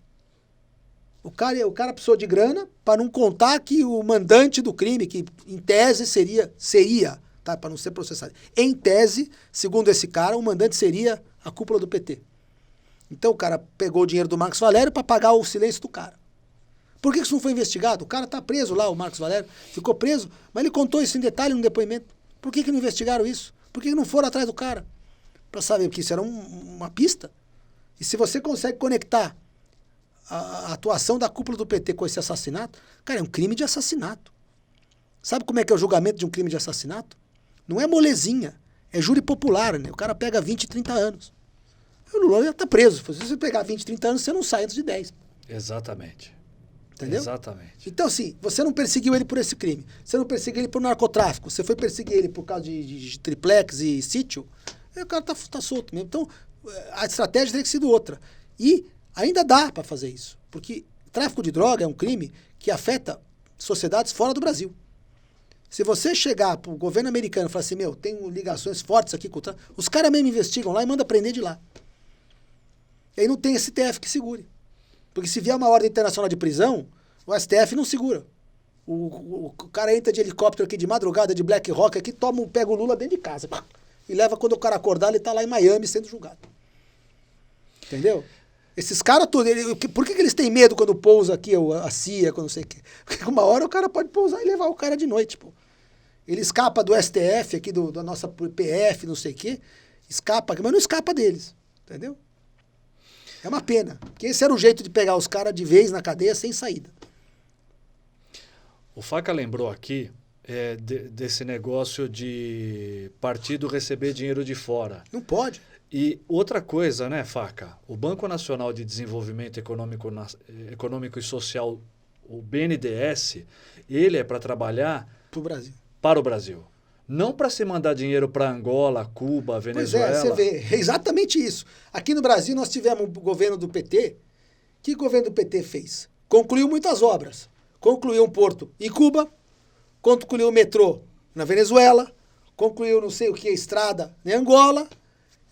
O cara precisou de grana para não contar que o mandante do crime, que em tese seria, tá? Para não ser processado. Em tese, segundo esse cara, o mandante seria a cúpula do PT. Então o cara pegou o dinheiro do Marcos Valério para pagar o silêncio do cara. Por que isso não foi investigado? O cara tá preso lá, o Marcos Valério, ficou preso, mas ele contou isso em detalhe no depoimento. Por que não investigaram isso? Por que não foram atrás do cara? Para saber que isso era uma pista. E se você consegue conectar a atuação da cúpula do PT com esse assassinato, cara, é um crime de assassinato. Sabe como é que é o julgamento de um crime de assassinato? Não é molezinha, é júri popular, né? O cara pega 20, 30 anos. O Lula já tá preso. Se você pegar 20, 30 anos, você não sai antes de 10. Exatamente. Entendeu? Exatamente. Então, assim, você não perseguiu ele por esse crime. Você não perseguiu ele por narcotráfico. Você foi perseguir ele por causa de triplex e sítio. Aí o cara tá solto mesmo. Então, a estratégia teria que sido outra. E ainda dá para fazer isso. Porque tráfico de droga é um crime que afeta sociedades fora do Brasil. Se você chegar pro governo americano e falar assim, meu, tenho ligações fortes aqui com o tráfico, os caras mesmo investigam lá e mandam prender de lá. E aí não tem STF que segure. Porque se vier uma ordem internacional de prisão, o STF não segura. O cara entra de helicóptero aqui de madrugada, de Black Rock, aqui, pega o Lula dentro de casa. E leva, quando o cara acordar, ele tá lá em Miami sendo julgado. Entendeu? Esses caras todos, por que eles têm medo quando pousa aqui a CIA, quando não sei o quê? Porque uma hora o cara pode pousar e levar o cara de noite, pô. Ele escapa do STF aqui, da nossa PF, não sei o quê. Escapa, mas não escapa deles. Entendeu? É uma pena. Porque esse era o jeito de pegar os caras de vez na cadeia sem saída. O Faca lembrou aqui desse negócio de partido receber dinheiro de fora. Não pode. E outra coisa, né, Faca? O Banco Nacional de Desenvolvimento Econômico e Social, o BNDES, ele é para trabalhar para o Brasil. Não para se mandar dinheiro para Angola, Cuba, Venezuela. Pois é, você vê. É exatamente isso. Aqui no Brasil nós tivemos o governo do PT. O que o governo do PT fez? Concluiu muitas obras. Concluiu um porto em Cuba, concluiu o metrô na Venezuela, concluiu não sei o que, estrada em Angola.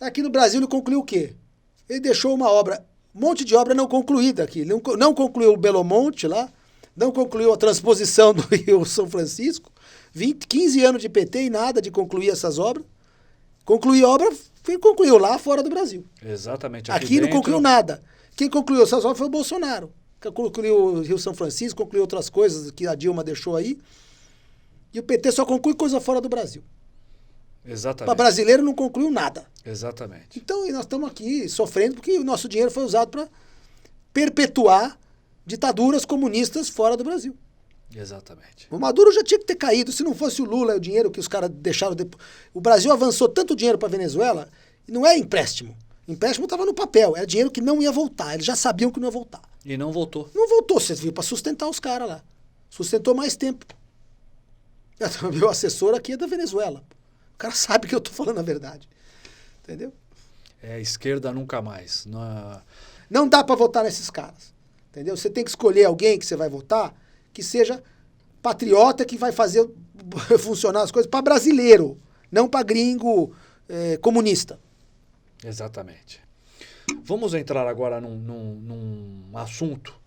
Aqui no Brasil ele concluiu o quê? Ele deixou um monte de obra não concluída aqui. Ele não concluiu o Belo Monte lá, não concluiu a transposição do Rio São Francisco. 15 anos de PT e nada de concluir essas obras. Concluir obra, concluiu lá fora do Brasil. Exatamente. Aqui não concluiu nada. Quem concluiu essas obras foi o Bolsonaro. Concluiu o Rio São Francisco, concluiu outras coisas que a Dilma deixou aí. E o PT só conclui coisa fora do Brasil. Exatamente. Para brasileiro não concluiu nada. Exatamente. Então nós estamos aqui sofrendo porque o nosso dinheiro foi usado para perpetuar ditaduras comunistas fora do Brasil. Exatamente. O Maduro já tinha que ter caído. Se não fosse o Lula, o dinheiro que os caras deixaram... O Brasil avançou tanto dinheiro para a Venezuela, e não é empréstimo. Empréstimo estava no papel. Era dinheiro que não ia voltar. Eles já sabiam que não ia voltar. E não voltou. Não voltou. Você viu para sustentar os caras lá. Sustentou mais tempo. Meu assessor aqui é da Venezuela. O cara sabe que eu estou falando a verdade. Entendeu? Esquerda nunca mais. Não dá para votar nesses caras. Entendeu? Você tem que escolher alguém que você vai votar que seja patriota, que vai fazer funcionar as coisas para brasileiro, não para gringo comunista. Exatamente. Vamos entrar agora num assunto.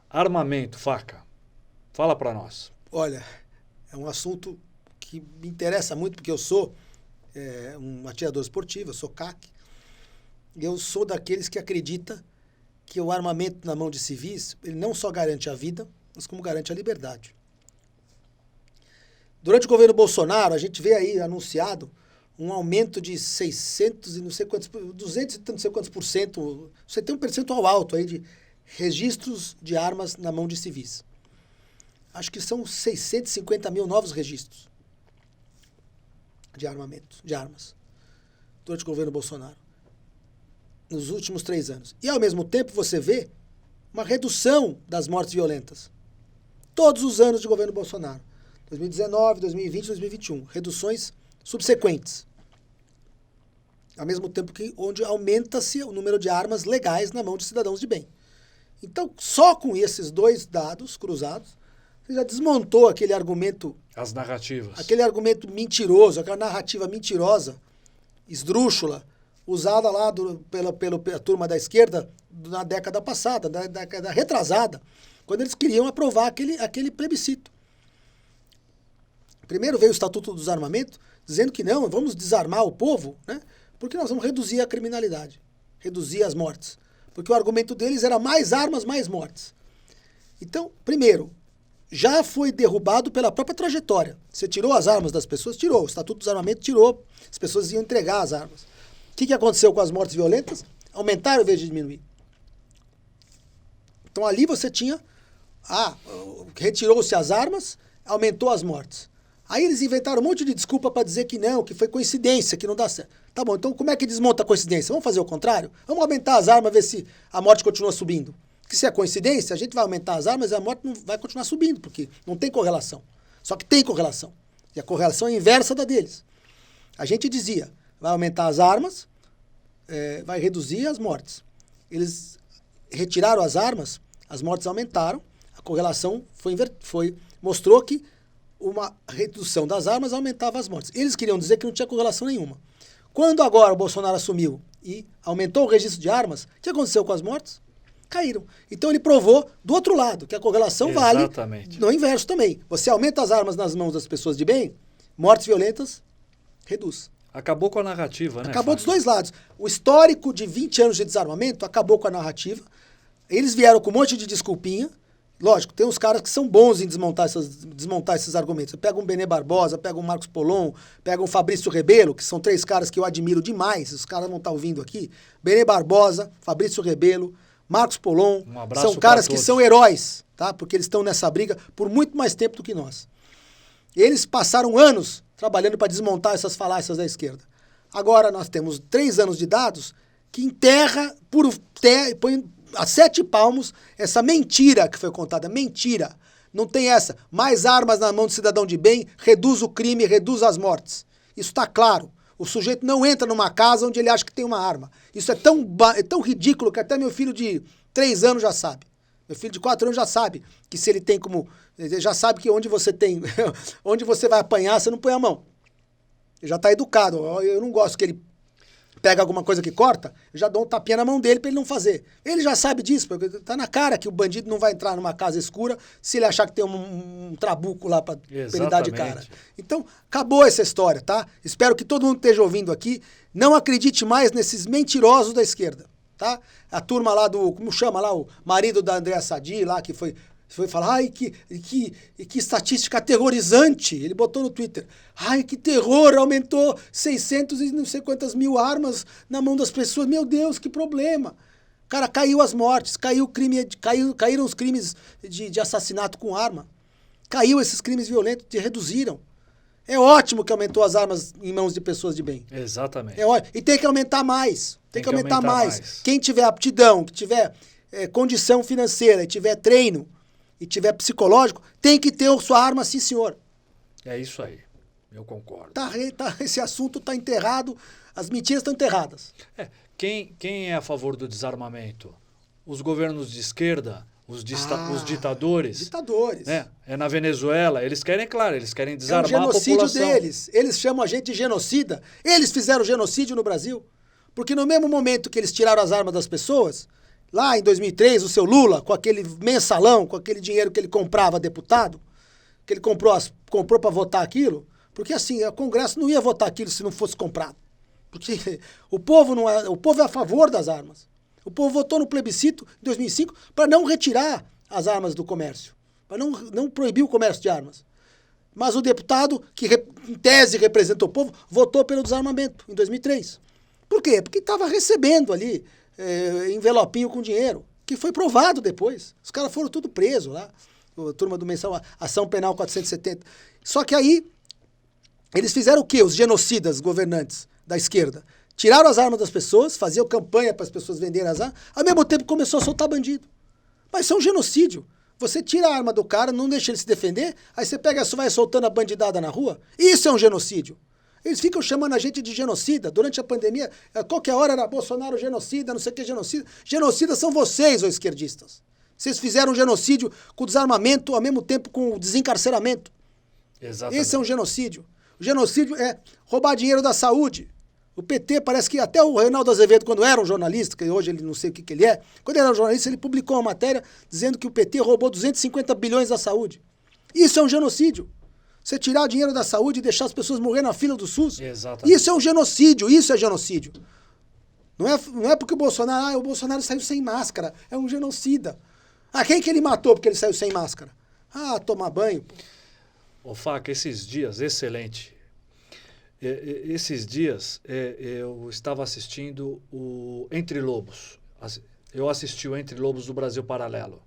Armamento, Faca. Fala para nós. Olha, é um assunto que me interessa muito, porque eu sou um atirador esportivo, eu sou CAC. E eu sou daqueles que acredita que o armamento na mão de civis, ele não só garante a vida, mas como garante a liberdade. Durante o governo Bolsonaro, a gente vê aí anunciado um aumento de 600 e não sei quantos, 200 e não sei quantos por cento, você tem um percentual alto aí de registros de armas na mão de civis. Acho que são 650 mil novos registros de armamento, de armas, durante o governo Bolsonaro, nos últimos 3 anos. E, ao mesmo tempo, você vê uma redução das mortes violentas. Todos os anos de governo Bolsonaro. 2019, 2020, 2021. Reduções subsequentes. Ao mesmo tempo que onde aumenta-se o número de armas legais na mão de cidadãos de bem. Então, só com esses dois dados cruzados, você já desmontou aquele argumento... As narrativas. Aquele argumento mentiroso, aquela narrativa mentirosa, esdrúxula, usada lá pela turma da esquerda na década passada, na década retrasada, quando eles queriam aprovar aquele plebiscito. Primeiro veio o Estatuto do Desarmamento, dizendo que não, vamos desarmar o povo, né? Porque nós vamos reduzir a criminalidade, reduzir as mortes. Porque o argumento deles era mais armas, mais mortes. Então, primeiro, já foi derrubado pela própria trajetória. Você tirou as armas das pessoas? Tirou. O Estatuto do Desarmamento tirou. As pessoas iam entregar as armas. O que aconteceu com as mortes violentas? Aumentaram em vez de diminuir. Então ali você tinha... retirou-se as armas, aumentou as mortes. Aí eles inventaram um monte de desculpa para dizer que não, que foi coincidência, que não dá certo. Tá bom, então como é que desmonta a coincidência? Vamos fazer o contrário? Vamos aumentar as armas, ver se a morte continua subindo. Porque se é coincidência, a gente vai aumentar as armas e a morte não vai continuar subindo, porque não tem correlação. Só que tem correlação. E a correlação é inversa da deles. A gente dizia, vai aumentar as armas, vai reduzir as mortes. Eles retiraram as armas, as mortes aumentaram, a correlação mostrou que uma redução das armas aumentava as mortes. Eles queriam dizer que não tinha correlação nenhuma. Quando agora o Bolsonaro assumiu e aumentou o registro de armas, o que aconteceu com as mortes? Caíram. Então ele provou do outro lado que a correlação vale no inverso também. Você aumenta as armas nas mãos das pessoas de bem, mortes violentas reduz. Acabou com a narrativa, né? Acabou dos dois lados. O histórico de 20 anos de desarmamento acabou com a narrativa. Eles vieram com um monte de desculpinha. Lógico, tem uns caras que são bons em desmontar esses argumentos. Você pega um Benê Barbosa, pega um Marcos Polon, pega um Fabrício Rebelo, que são 3 caras que eu admiro demais. Os caras vão estar ouvindo aqui. Benê Barbosa, Fabrício Rebelo, Marcos Polon. Um abraço são caras que são heróis, tá? Porque eles estão nessa briga por muito mais tempo do que nós. Eles passaram anos trabalhando para desmontar essas falácias da esquerda. Agora nós temos 3 anos de dados que enterra, põe a 7 palmos essa mentira que foi contada. Mentira. Não tem essa. Mais armas na mão do cidadão de bem reduz o crime, reduz as mortes. Isso está claro. O sujeito não entra numa casa onde ele acha que tem uma arma. Isso é tão ridículo que até meu filho de 3 anos já sabe. Meu filho de 4 anos já sabe que se ele tem como... Ele já sabe que onde você vai apanhar, você não põe a mão. Ele já está educado. Eu não gosto que ele pega alguma coisa que corta, eu já dou um tapinha na mão dele para ele não fazer. Ele já sabe disso, porque tá na cara que o bandido não vai entrar numa casa escura se ele achar que tem um trabuco lá para ele dar de cara. Então, acabou essa história, tá? Espero que todo mundo esteja ouvindo aqui. Não acredite mais nesses mentirosos da esquerda, tá? A turma lá como chama lá, o marido da Andréa Sadi lá, que foi falar, ai, que estatística aterrorizante. Ele botou no Twitter, ai, que terror, aumentou 600 e não sei quantas mil armas na mão das pessoas. Meu Deus, que problema. Cara, caiu as mortes, caíram os crimes de assassinato com arma. Caiu esses crimes violentos, reduziram. É ótimo que aumentou as armas em mãos de pessoas de bem. Exatamente. É ótimo. E tem que aumentar mais. Tem que aumentar mais. Quem tiver aptidão, que tiver condição financeira, e tiver treino, e tiver psicológico, tem que ter sua arma, sim, senhor. É isso aí. Eu concordo. Esse assunto está enterrado, as mentiras estão enterradas. Quem é a favor do desarmamento? Os governos de esquerda, os ditadores. Ditadores. Né? Na Venezuela, eles querem desarmar a população. É o genocídio deles. Eles chamam a gente de genocida. Eles fizeram genocídio no Brasil. Porque no mesmo momento que eles tiraram as armas das pessoas, lá em 2003, o seu Lula, com aquele mensalão, com aquele dinheiro que ele comprava deputado, que ele comprou para votar aquilo, porque assim, o Congresso não ia votar aquilo se não fosse comprado. Porque o povo é a favor das armas. O povo votou no plebiscito em 2005 para não retirar as armas do comércio, para não proibir o comércio de armas. Mas o deputado, que em tese representa o povo, votou pelo desarmamento em 2003. Por quê? Porque estava recebendo ali envelopinho com dinheiro, que foi provado depois. Os caras foram tudo presos lá, a turma do mensal, ação penal 470. Só que aí, eles fizeram o quê? Os genocidas governantes da esquerda. Tiraram as armas das pessoas, faziam campanha para as pessoas venderem as armas, ao mesmo tempo começou a soltar bandido. Mas isso é um genocídio. Você tira a arma do cara, não deixa ele se defender, aí você vai soltando a bandidada na rua. Isso é um genocídio. Eles ficam chamando a gente de genocida. Durante a pandemia, qualquer hora era Bolsonaro genocida, não sei o que genocida. Genocidas são vocês, ô esquerdistas. Vocês fizeram um genocídio com o desarmamento, ao mesmo tempo com o desencarceramento. Exatamente. Esse é um genocídio. O genocídio é roubar dinheiro da saúde. O PT, parece que até o Reinaldo Azevedo, quando era um jornalista, que hoje ele não sei o que ele é, quando ele era um jornalista, ele publicou uma matéria dizendo que o PT roubou 250 bilhões da saúde. Isso é um genocídio. Você tirar dinheiro da saúde e deixar as pessoas morrer na fila do SUS. Exatamente. Isso é um genocídio, isso é genocídio. Não é porque o Bolsonaro saiu sem máscara, é um genocida. Quem que ele matou porque ele saiu sem máscara? Tomar banho. Pô. Ô Faca, esses dias, excelente. Esses dias eu estava assistindo o Entre Lobos. Eu assisti o Entre Lobos do Brasil Paralelo.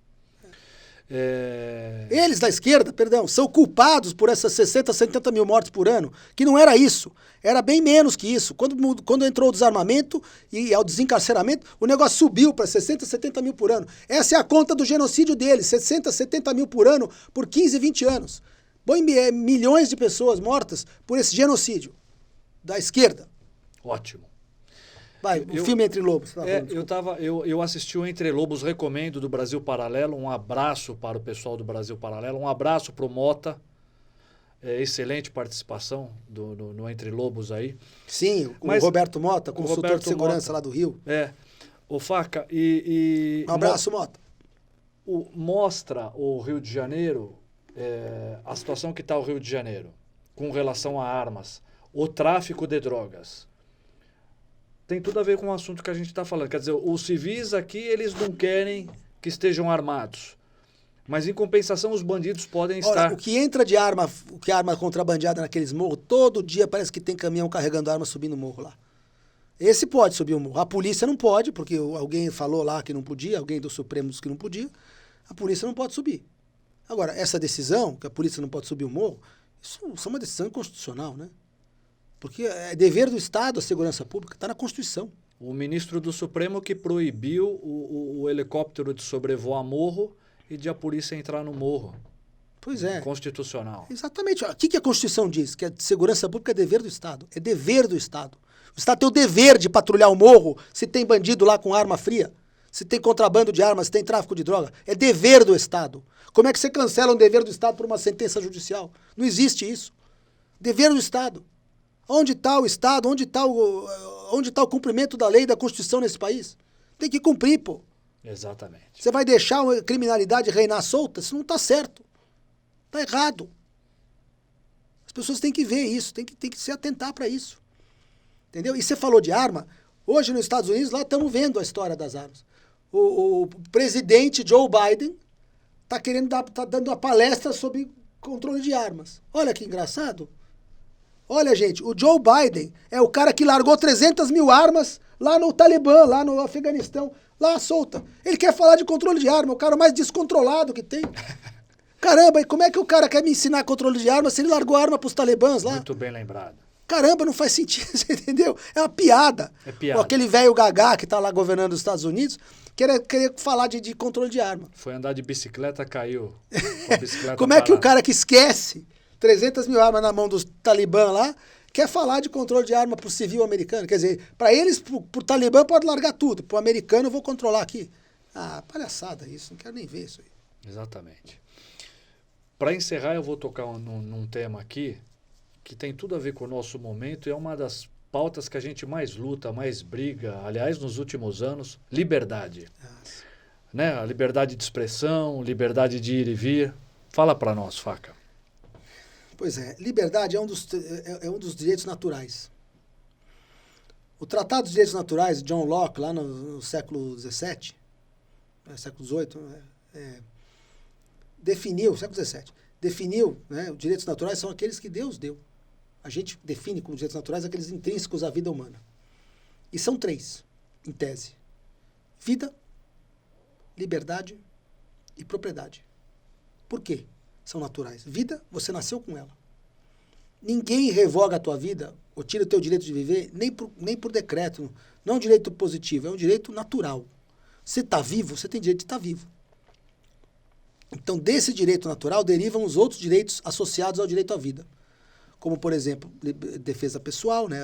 Eles da esquerda, são culpados por essas 60, 70 mil mortes por ano, que não era isso, era bem menos que isso. Quando entrou o desarmamento e ao desencarceramento, o negócio subiu para 60, 70 mil por ano. Essa é a conta do genocídio deles, 60, 70 mil por ano por 15, 20 anos. Milhões de pessoas mortas por esse genocídio da esquerda. Ótimo. Vai, o filme Entre Lobos. Tá Eu assisti o Entre Lobos, recomendo, do Brasil Paralelo. Um abraço para o pessoal do Brasil Paralelo. Um abraço para o Mota. Excelente participação no Entre Lobos aí. Sim, o Roberto Mota, consultor Roberto de segurança Mota, lá do Rio. O Faca, um abraço, Mota. Mostra o Rio de Janeiro, a situação que está o Rio de Janeiro, com relação a armas, o tráfico de drogas. Tem tudo a ver com o assunto que a gente está falando. Quer dizer, os civis aqui, eles não querem que estejam armados. Mas, em compensação, os bandidos podem estar... O que entra de arma, contrabandeada naqueles morros, todo dia parece que tem caminhão carregando arma subindo o morro lá. Esse pode subir o morro. A polícia não pode, porque alguém falou lá que não podia, alguém do Supremo disse que não podia. A polícia não pode subir. Agora, essa decisão, que a polícia não pode subir o morro, isso é uma decisão inconstitucional, né? Porque é dever do Estado a segurança pública, está na Constituição. O ministro do Supremo que proibiu o helicóptero de sobrevoar morro e de a polícia entrar no morro. Pois é. Constitucional. Exatamente. O que a Constituição diz? Que a segurança pública é dever do Estado. É dever do Estado. O Estado tem o dever de patrulhar o morro se tem bandido lá com arma fria, se tem contrabando de armas, se tem tráfico de droga. É dever do Estado. Como é que você cancela um dever do Estado por uma sentença judicial? Não existe isso. Dever do Estado. Onde está o Estado? Onde está o cumprimento da lei e da Constituição nesse país? Tem que cumprir, pô. Exatamente. Você vai deixar a criminalidade reinar solta? Isso não está certo. Está errado. As pessoas têm que ver isso, têm que se atentar para isso. Entendeu? E você falou de arma. Hoje nos Estados Unidos, lá estamos vendo a história das armas. O presidente Joe Biden está dando uma palestra sobre controle de armas. Olha que engraçado. Olha, gente, o Joe Biden é o cara que largou 300 mil armas lá no Talibã, lá no Afeganistão, lá solta. Ele quer falar de controle de arma, o cara mais descontrolado que tem. Caramba, e como é que o cara quer me ensinar controle de arma se ele largou a arma pros talibãs lá? Muito bem lembrado. Caramba, não faz sentido, você entendeu? É uma piada. É piada. Aquele velho gagá que tá lá governando os Estados Unidos, queria falar de controle de arma. Foi andar de bicicleta, caiu. Com a bicicleta como é que o cara que esquece 300 mil armas na mão dos talibã lá, quer falar de controle de arma pro civil americano? Quer dizer, para eles, pro talibã pode largar tudo, pro americano eu vou controlar aqui. Ah, palhaçada isso, não quero nem ver isso aí. Exatamente. Para encerrar, eu vou tocar num tema aqui que tem tudo a ver com o nosso momento e é uma das pautas que a gente mais luta, mais briga, aliás, nos últimos anos, liberdade. Né? A liberdade de expressão, liberdade de ir e vir. Fala para nós, Faca. Pois é, liberdade é um dos direitos naturais. O Tratado dos Direitos Naturais, de John Locke, lá no século XVII, século XVIII, definiu, século XVII, definiu, né, os direitos naturais são aqueles que Deus deu. A gente define como direitos naturais aqueles intrínsecos à vida humana. E são 3, em tese. Vida, liberdade e propriedade. Por quê? São naturais. Vida, você nasceu com ela. Ninguém revoga a tua vida ou tira o teu direito de viver nem por decreto. Não é um direito positivo, é um direito natural. Você está vivo, você tem direito de estar vivo. Então, desse direito natural derivam os outros direitos associados ao direito à vida. Como, por exemplo, defesa pessoal, né?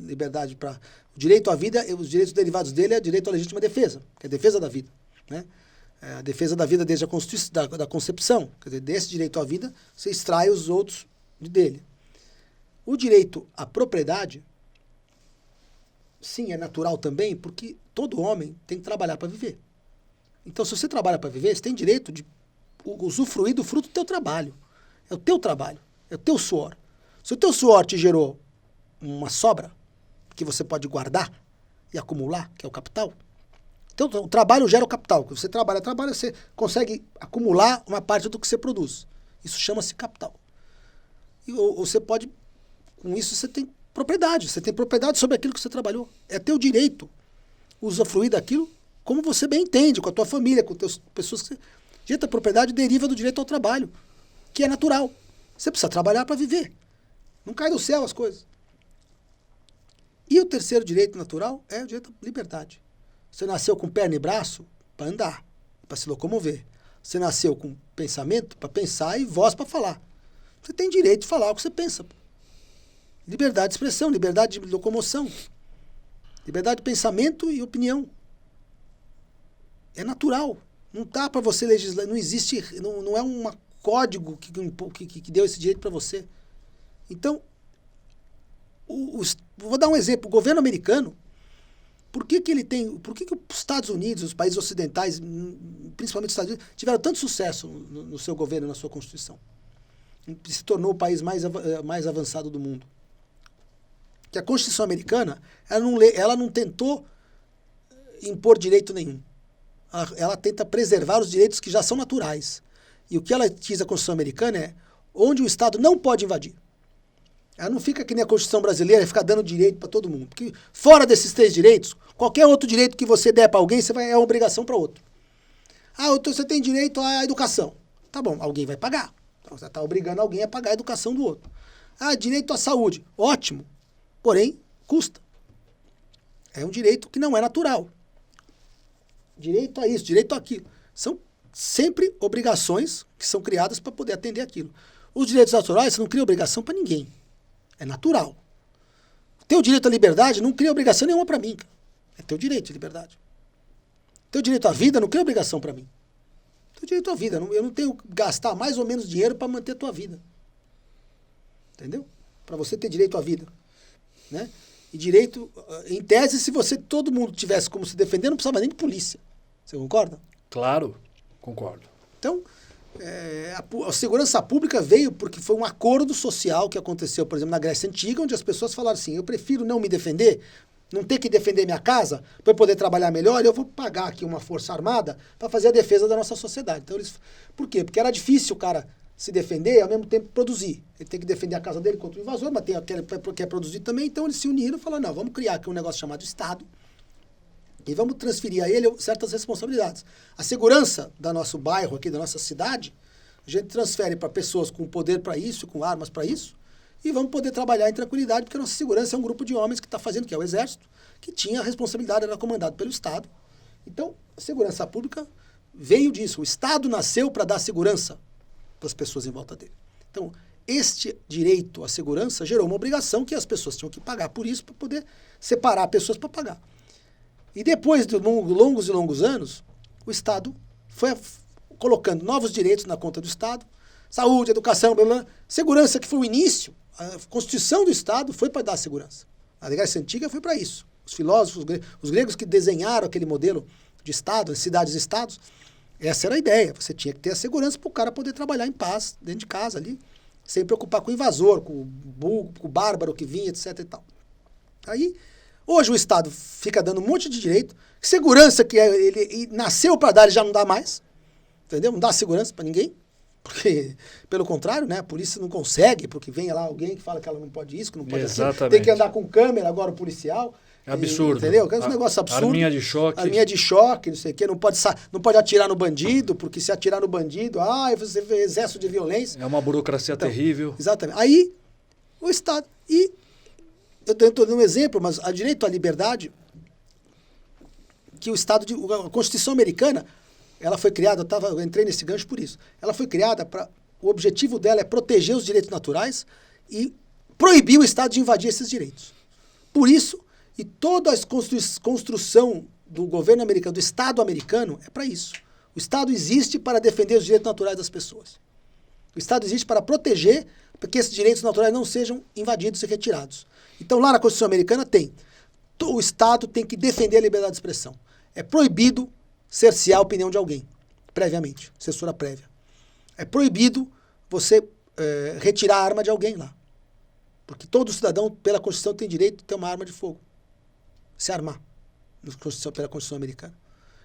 Liberdade para... O direito à vida, os direitos derivados dele é o direito à legítima defesa, que é a defesa da vida, né? A defesa da vida desde da concepção. Quer dizer, desse direito à vida, você extrai os outros dele. O direito à propriedade, sim, é natural também, porque todo homem tem que trabalhar para viver. Então, se você trabalha para viver, você tem direito de usufruir do fruto do teu trabalho. É o teu trabalho, é o teu suor. Se o teu suor te gerou uma sobra, que você pode guardar e acumular, que é o capital, então, o trabalho gera o capital. Você trabalha, você consegue acumular uma parte do que você produz. Isso chama-se capital. E você pode, com isso, você tem propriedade. Você tem propriedade sobre aquilo que você trabalhou. É teu direito usufruir daquilo como você bem entende, com a tua família, com as pessoas que você... Gente, a propriedade deriva do direito ao trabalho, que é natural. Você precisa trabalhar para viver. Não cai do céu as coisas. E o terceiro direito natural é o direito à liberdade. Você nasceu com perna e braço para andar, para se locomover. Você nasceu com pensamento para pensar e voz para falar. Você tem direito de falar o que você pensa. Liberdade de expressão, liberdade de locomoção. Liberdade de pensamento e opinião. É natural. Não dá para você legislar, não existe, não é um código que deu esse direito para você. Então, vou dar um exemplo. O governo americano, por que os Estados Unidos, os países ocidentais, principalmente os Estados Unidos, tiveram tanto sucesso no seu governo, na sua Constituição? Se tornou o país mais avançado do mundo. Que a Constituição americana, ela não tentou impor direito nenhum. Ela tenta preservar os direitos que já são naturais. E o que ela diz a Constituição americana é onde o Estado não pode invadir. Ela não fica que nem a Constituição brasileira, fica dando direito para todo mundo. Porque fora desses 3 direitos, qualquer outro direito que você der para alguém, é uma obrigação para outro. Você tem direito à educação. Tá bom, alguém vai pagar. Então você está obrigando alguém a pagar a educação do outro. Direito à saúde. Ótimo. Porém, custa. É um direito que não é natural. Direito a isso, direito àquilo. São sempre obrigações que são criadas para poder atender aquilo. Os direitos naturais, você não cria obrigação para ninguém. É natural. Teu direito à liberdade não cria obrigação nenhuma para mim. É teu direito de liberdade. Teu direito à vida não cria obrigação para mim. Teu direito à vida. Eu não tenho que gastar mais ou menos dinheiro para manter a tua vida. Entendeu? Para você ter direito à vida. Né? E direito, em tese, se todo mundo tivesse como se defender, não precisava nem de polícia. Você concorda? Claro, concordo. Então, a segurança pública veio porque foi um acordo social que aconteceu, por exemplo, na Grécia Antiga, onde as pessoas falaram assim, eu prefiro não me defender, não ter que defender minha casa, para eu poder trabalhar melhor, eu vou pagar aqui uma força armada para fazer a defesa da nossa sociedade. Então, por quê? Porque era difícil o cara se defender e ao mesmo tempo produzir. Ele tem que defender a casa dele contra o invasor, mas tem aquele que quer produzir também, então eles se uniram e falaram, não, vamos criar aqui um negócio chamado Estado, e vamos transferir a ele certas responsabilidades. A segurança do nosso bairro aqui, da nossa cidade, a gente transfere para pessoas com poder para isso, com armas para isso, e vamos poder trabalhar em tranquilidade, porque a nossa segurança é um grupo de homens que está fazendo, que é o Exército, que tinha a responsabilidade, era comandado pelo Estado. Então, a segurança pública veio disso. O Estado nasceu para dar segurança para as pessoas em volta dele. Então, este direito à segurança gerou uma obrigação que as pessoas tinham que pagar por isso, para poder separar pessoas para pagar. E depois de longos e longos anos, o Estado foi colocando novos direitos na conta do Estado, saúde, educação, blá, blá, segurança, que foi o início. A Constituição do Estado foi para dar segurança. A Grécia Antiga foi para isso. Os filósofos, os gregos que desenharam aquele modelo de Estado, cidades-estados, essa era a ideia. Você tinha que ter a segurança para o cara poder trabalhar em paz, dentro de casa ali, sem preocupar com o invasor, com o bárbaro que vinha, etc. e tal. Aí, hoje o Estado fica dando um monte de direito, segurança que ele nasceu para dar, ele já não dá mais, entendeu? Não dá segurança para ninguém, porque, pelo contrário, né, a polícia não consegue, porque vem lá alguém que fala que ela não pode isso, que não pode aquilo, tem que andar com câmera agora o policial. É absurdo. Entendeu? É um negócio absurdo. Arminha de choque. Arminha de choque, não sei o quê. Não pode atirar no bandido, porque se atirar no bandido, você vê excesso de violência. É uma burocracia terrível. Exatamente. Aí, o Estado... E eu estou dando um exemplo, mas a direito à liberdade, que o Estado... A Constituição americana, ela foi criada, eu entrei nesse gancho por isso. Ela foi criada para... O objetivo dela é proteger os direitos naturais e proibir o Estado de invadir esses direitos. Por isso... E toda a construção do governo americano, do Estado americano, é para isso. O Estado existe para defender os direitos naturais das pessoas. O Estado existe para proteger, para que esses direitos naturais não sejam invadidos e retirados. Então, lá na Constituição americana o Estado tem que defender a liberdade de expressão. É proibido cercear a opinião de alguém, previamente, censura prévia. É proibido você retirar a arma de alguém lá. Porque todo cidadão, pela Constituição, tem direito a ter uma arma de fogo. Se armar pela Constituição americana.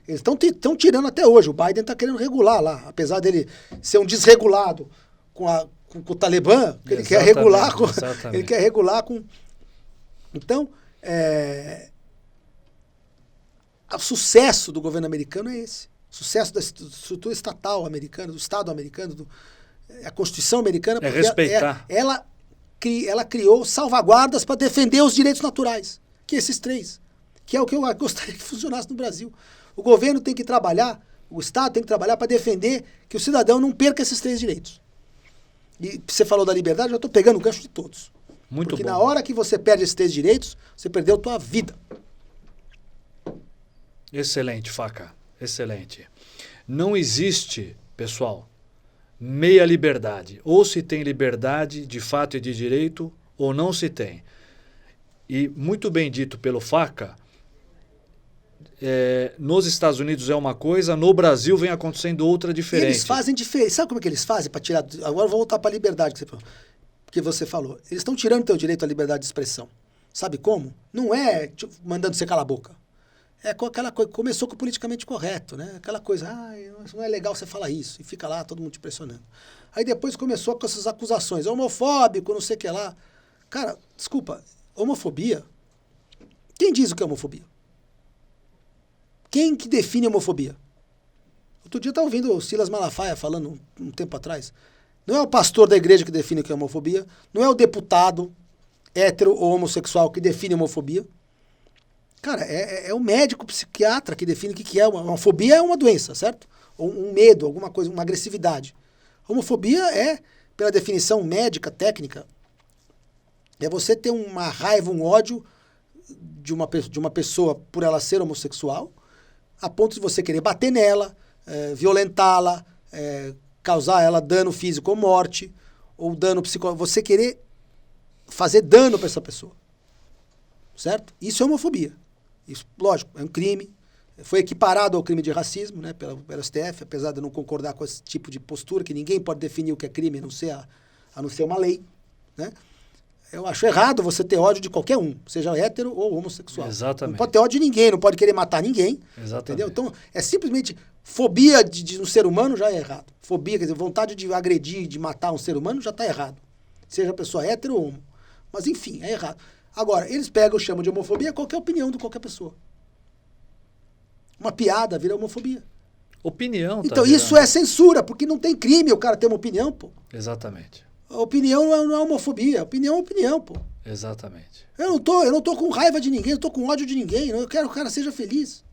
Eles estão tirando até hoje. O Biden está querendo regular lá. Apesar dele ser um desregulado com o Talibã, ele quer regular com... Ele quer regular com... Então, o sucesso do governo americano é esse. O sucesso da estrutura estatal americana, do Estado americano, a Constituição americana... É respeitar. Ela criou salvaguardas para defender os direitos naturais. Que esses 3. Que é o que eu gostaria que funcionasse no Brasil. O governo tem que trabalhar, o Estado tem que trabalhar para defender que o cidadão não perca esses 3 direitos. E você falou da liberdade, eu estou pegando o gancho de todos. Muito Porque bom. na hora que você perde esses 3 direitos, você perdeu a tua vida. Excelente, Faca. Excelente. Não existe, pessoal, meia liberdade. Ou se tem liberdade de fato e de direito, ou não se tem. E muito bem dito pelo Faca, nos Estados Unidos é uma coisa, no Brasil vem acontecendo outra diferente. Eles fazem diferente. Sabe como é que eles fazem para tirar... Agora eu vou voltar para a liberdade que você falou. Eles estão tirando o teu direito à liberdade de expressão. Sabe como? Não é tipo, mandando você calar a boca. É com aquela coisa, começou com o politicamente correto, né? Aquela coisa, não é legal você falar isso. E fica lá todo mundo te pressionando. Aí depois começou com essas acusações. Homofóbico, não sei o que lá. Cara, desculpa, homofobia... Quem diz o que é homofobia? Quem que define homofobia? Outro dia eu estava ouvindo o Silas Malafaia falando um tempo atrás. Não é o pastor da igreja que define o que é homofobia. Não é o deputado hétero ou homossexual que define homofobia. Cara, é o médico psiquiatra que define o que é. Uma fobia é uma doença, certo? Ou um medo, alguma coisa, uma agressividade. Homofobia é, pela definição médica, técnica, é você ter uma raiva, um ódio de uma pessoa por ela ser homossexual, a ponto de você querer bater nela, violentá-la, causar ela dano físico ou morte, ou dano psicológico, você querer fazer dano para essa pessoa. Certo? Isso é homofobia. Isso, lógico, é um crime. Foi equiparado ao crime de racismo, né, pelo STF, apesar de eu não concordar com esse tipo de postura, que ninguém pode definir o que é crime a não ser uma lei. Né? Eu acho errado você ter ódio de qualquer um, seja hétero ou homossexual. Exatamente. Não pode ter ódio de ninguém, não pode querer matar ninguém. Exatamente. Entendeu? Então, é simplesmente fobia de um ser humano já é errado. Fobia, quer dizer, vontade de agredir, de matar um ser humano já está errado. Seja a pessoa hétero ou homo. Mas, enfim, é errado. Agora, eles pegam, chamam de homofobia qualquer opinião de qualquer pessoa. Uma piada vira homofobia. Opinião, tá então, virando. isso é censura, porque não tem crime o cara ter uma opinião, pô. Exatamente. A opinião não é homofobia. A opinião é opinião, pô. Exatamente. Eu não tô com raiva de ninguém, eu tô com ódio de ninguém. Eu quero que o cara seja feliz.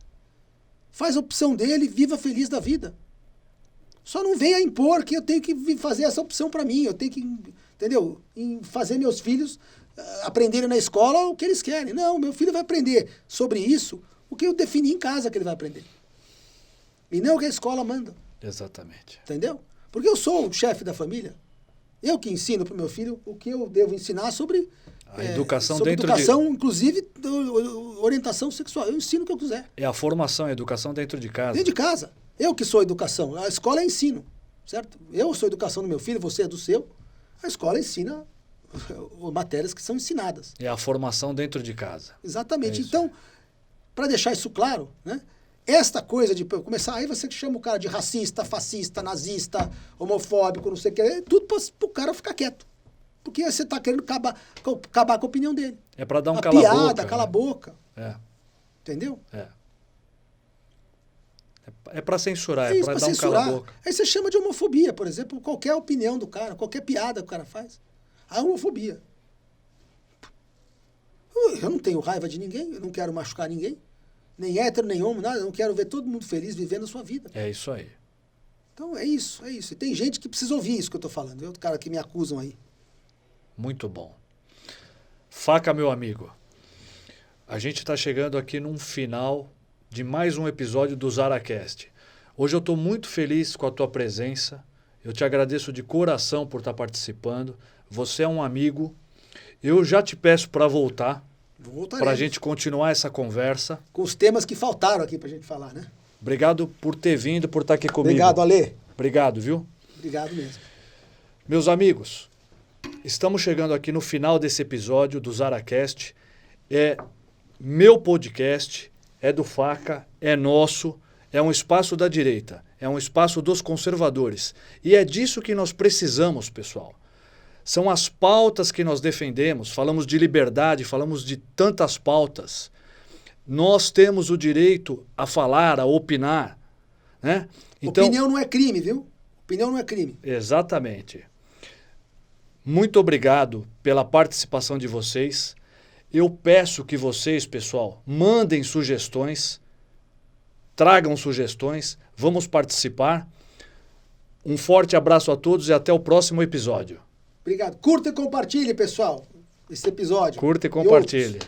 Faz a opção dele, viva feliz da vida. Só não venha impor que eu tenho que fazer essa opção pra mim. Eu tenho que, entendeu? Fazer meus filhos aprenderem na escola o que eles querem. Não, meu filho vai aprender sobre isso o que eu defini em casa que ele vai aprender. E não o que a escola manda. Exatamente. Entendeu? Porque eu sou o chefe da família. Eu que ensino para o meu filho o que eu devo ensinar sobre a educação sobre dentro educação, inclusive orientação sexual. Eu ensino o que eu quiser. É a formação, a educação dentro de casa. Dentro de casa. Eu que sou educação. A escola é ensino, certo? Eu sou educação do meu filho, você é do seu. A escola ensina matérias que são ensinadas. É a formação dentro de casa. Exatamente. Então, para deixar isso claro, né? Esta coisa de começar, aí você chama o cara de racista, fascista, nazista, homofóbico, não sei o que, tudo para o cara ficar quieto. Porque você está querendo acabar com a opinião dele. É para dar um cala-boca. Piada, cala a boca. É. Entendeu? É para censurar, é para dar um cala-boca. Aí você chama de homofobia, por exemplo, qualquer opinião do cara, qualquer piada que o cara faz. A homofobia. Eu não tenho raiva de ninguém, eu não quero machucar ninguém. Nem hétero, nem homo, nada. Eu não quero ver todo mundo feliz vivendo a sua vida. É isso aí. Então é isso, é isso. E tem gente que precisa ouvir isso que eu estou falando. Viu? Cara que me acusam aí. Muito bom. Faca, meu amigo. A gente está chegando aqui num final de mais um episódio do ZaraCast. Hoje eu estou muito feliz com a tua presença. Eu te agradeço de coração por estar participando. Você é um amigo. Eu já te peço para voltar. Para a gente continuar essa conversa. Com os temas que faltaram aqui para a gente falar, né? Obrigado por ter vindo, por estar aqui comigo. Obrigado, Ale. Obrigado, viu? Obrigado mesmo. Meus amigos, estamos chegando aqui no final desse episódio do ZaraCast. É meu podcast, é do Faca, é nosso, é um espaço da direita, é um espaço dos conservadores. E é disso que nós precisamos, pessoal. São as pautas que nós defendemos, falamos de liberdade, falamos de tantas pautas. Nós temos o direito a falar, a opinar. Né? Então, opinião não é crime, viu? Opinião não é crime. Exatamente. Muito obrigado pela participação de vocês. Eu peço que vocês, pessoal, mandem sugestões, tragam sugestões, vamos participar. Um forte abraço a todos e até o próximo episódio. Obrigado. Curta e compartilhe, pessoal, esse episódio. Curta e compartilhe.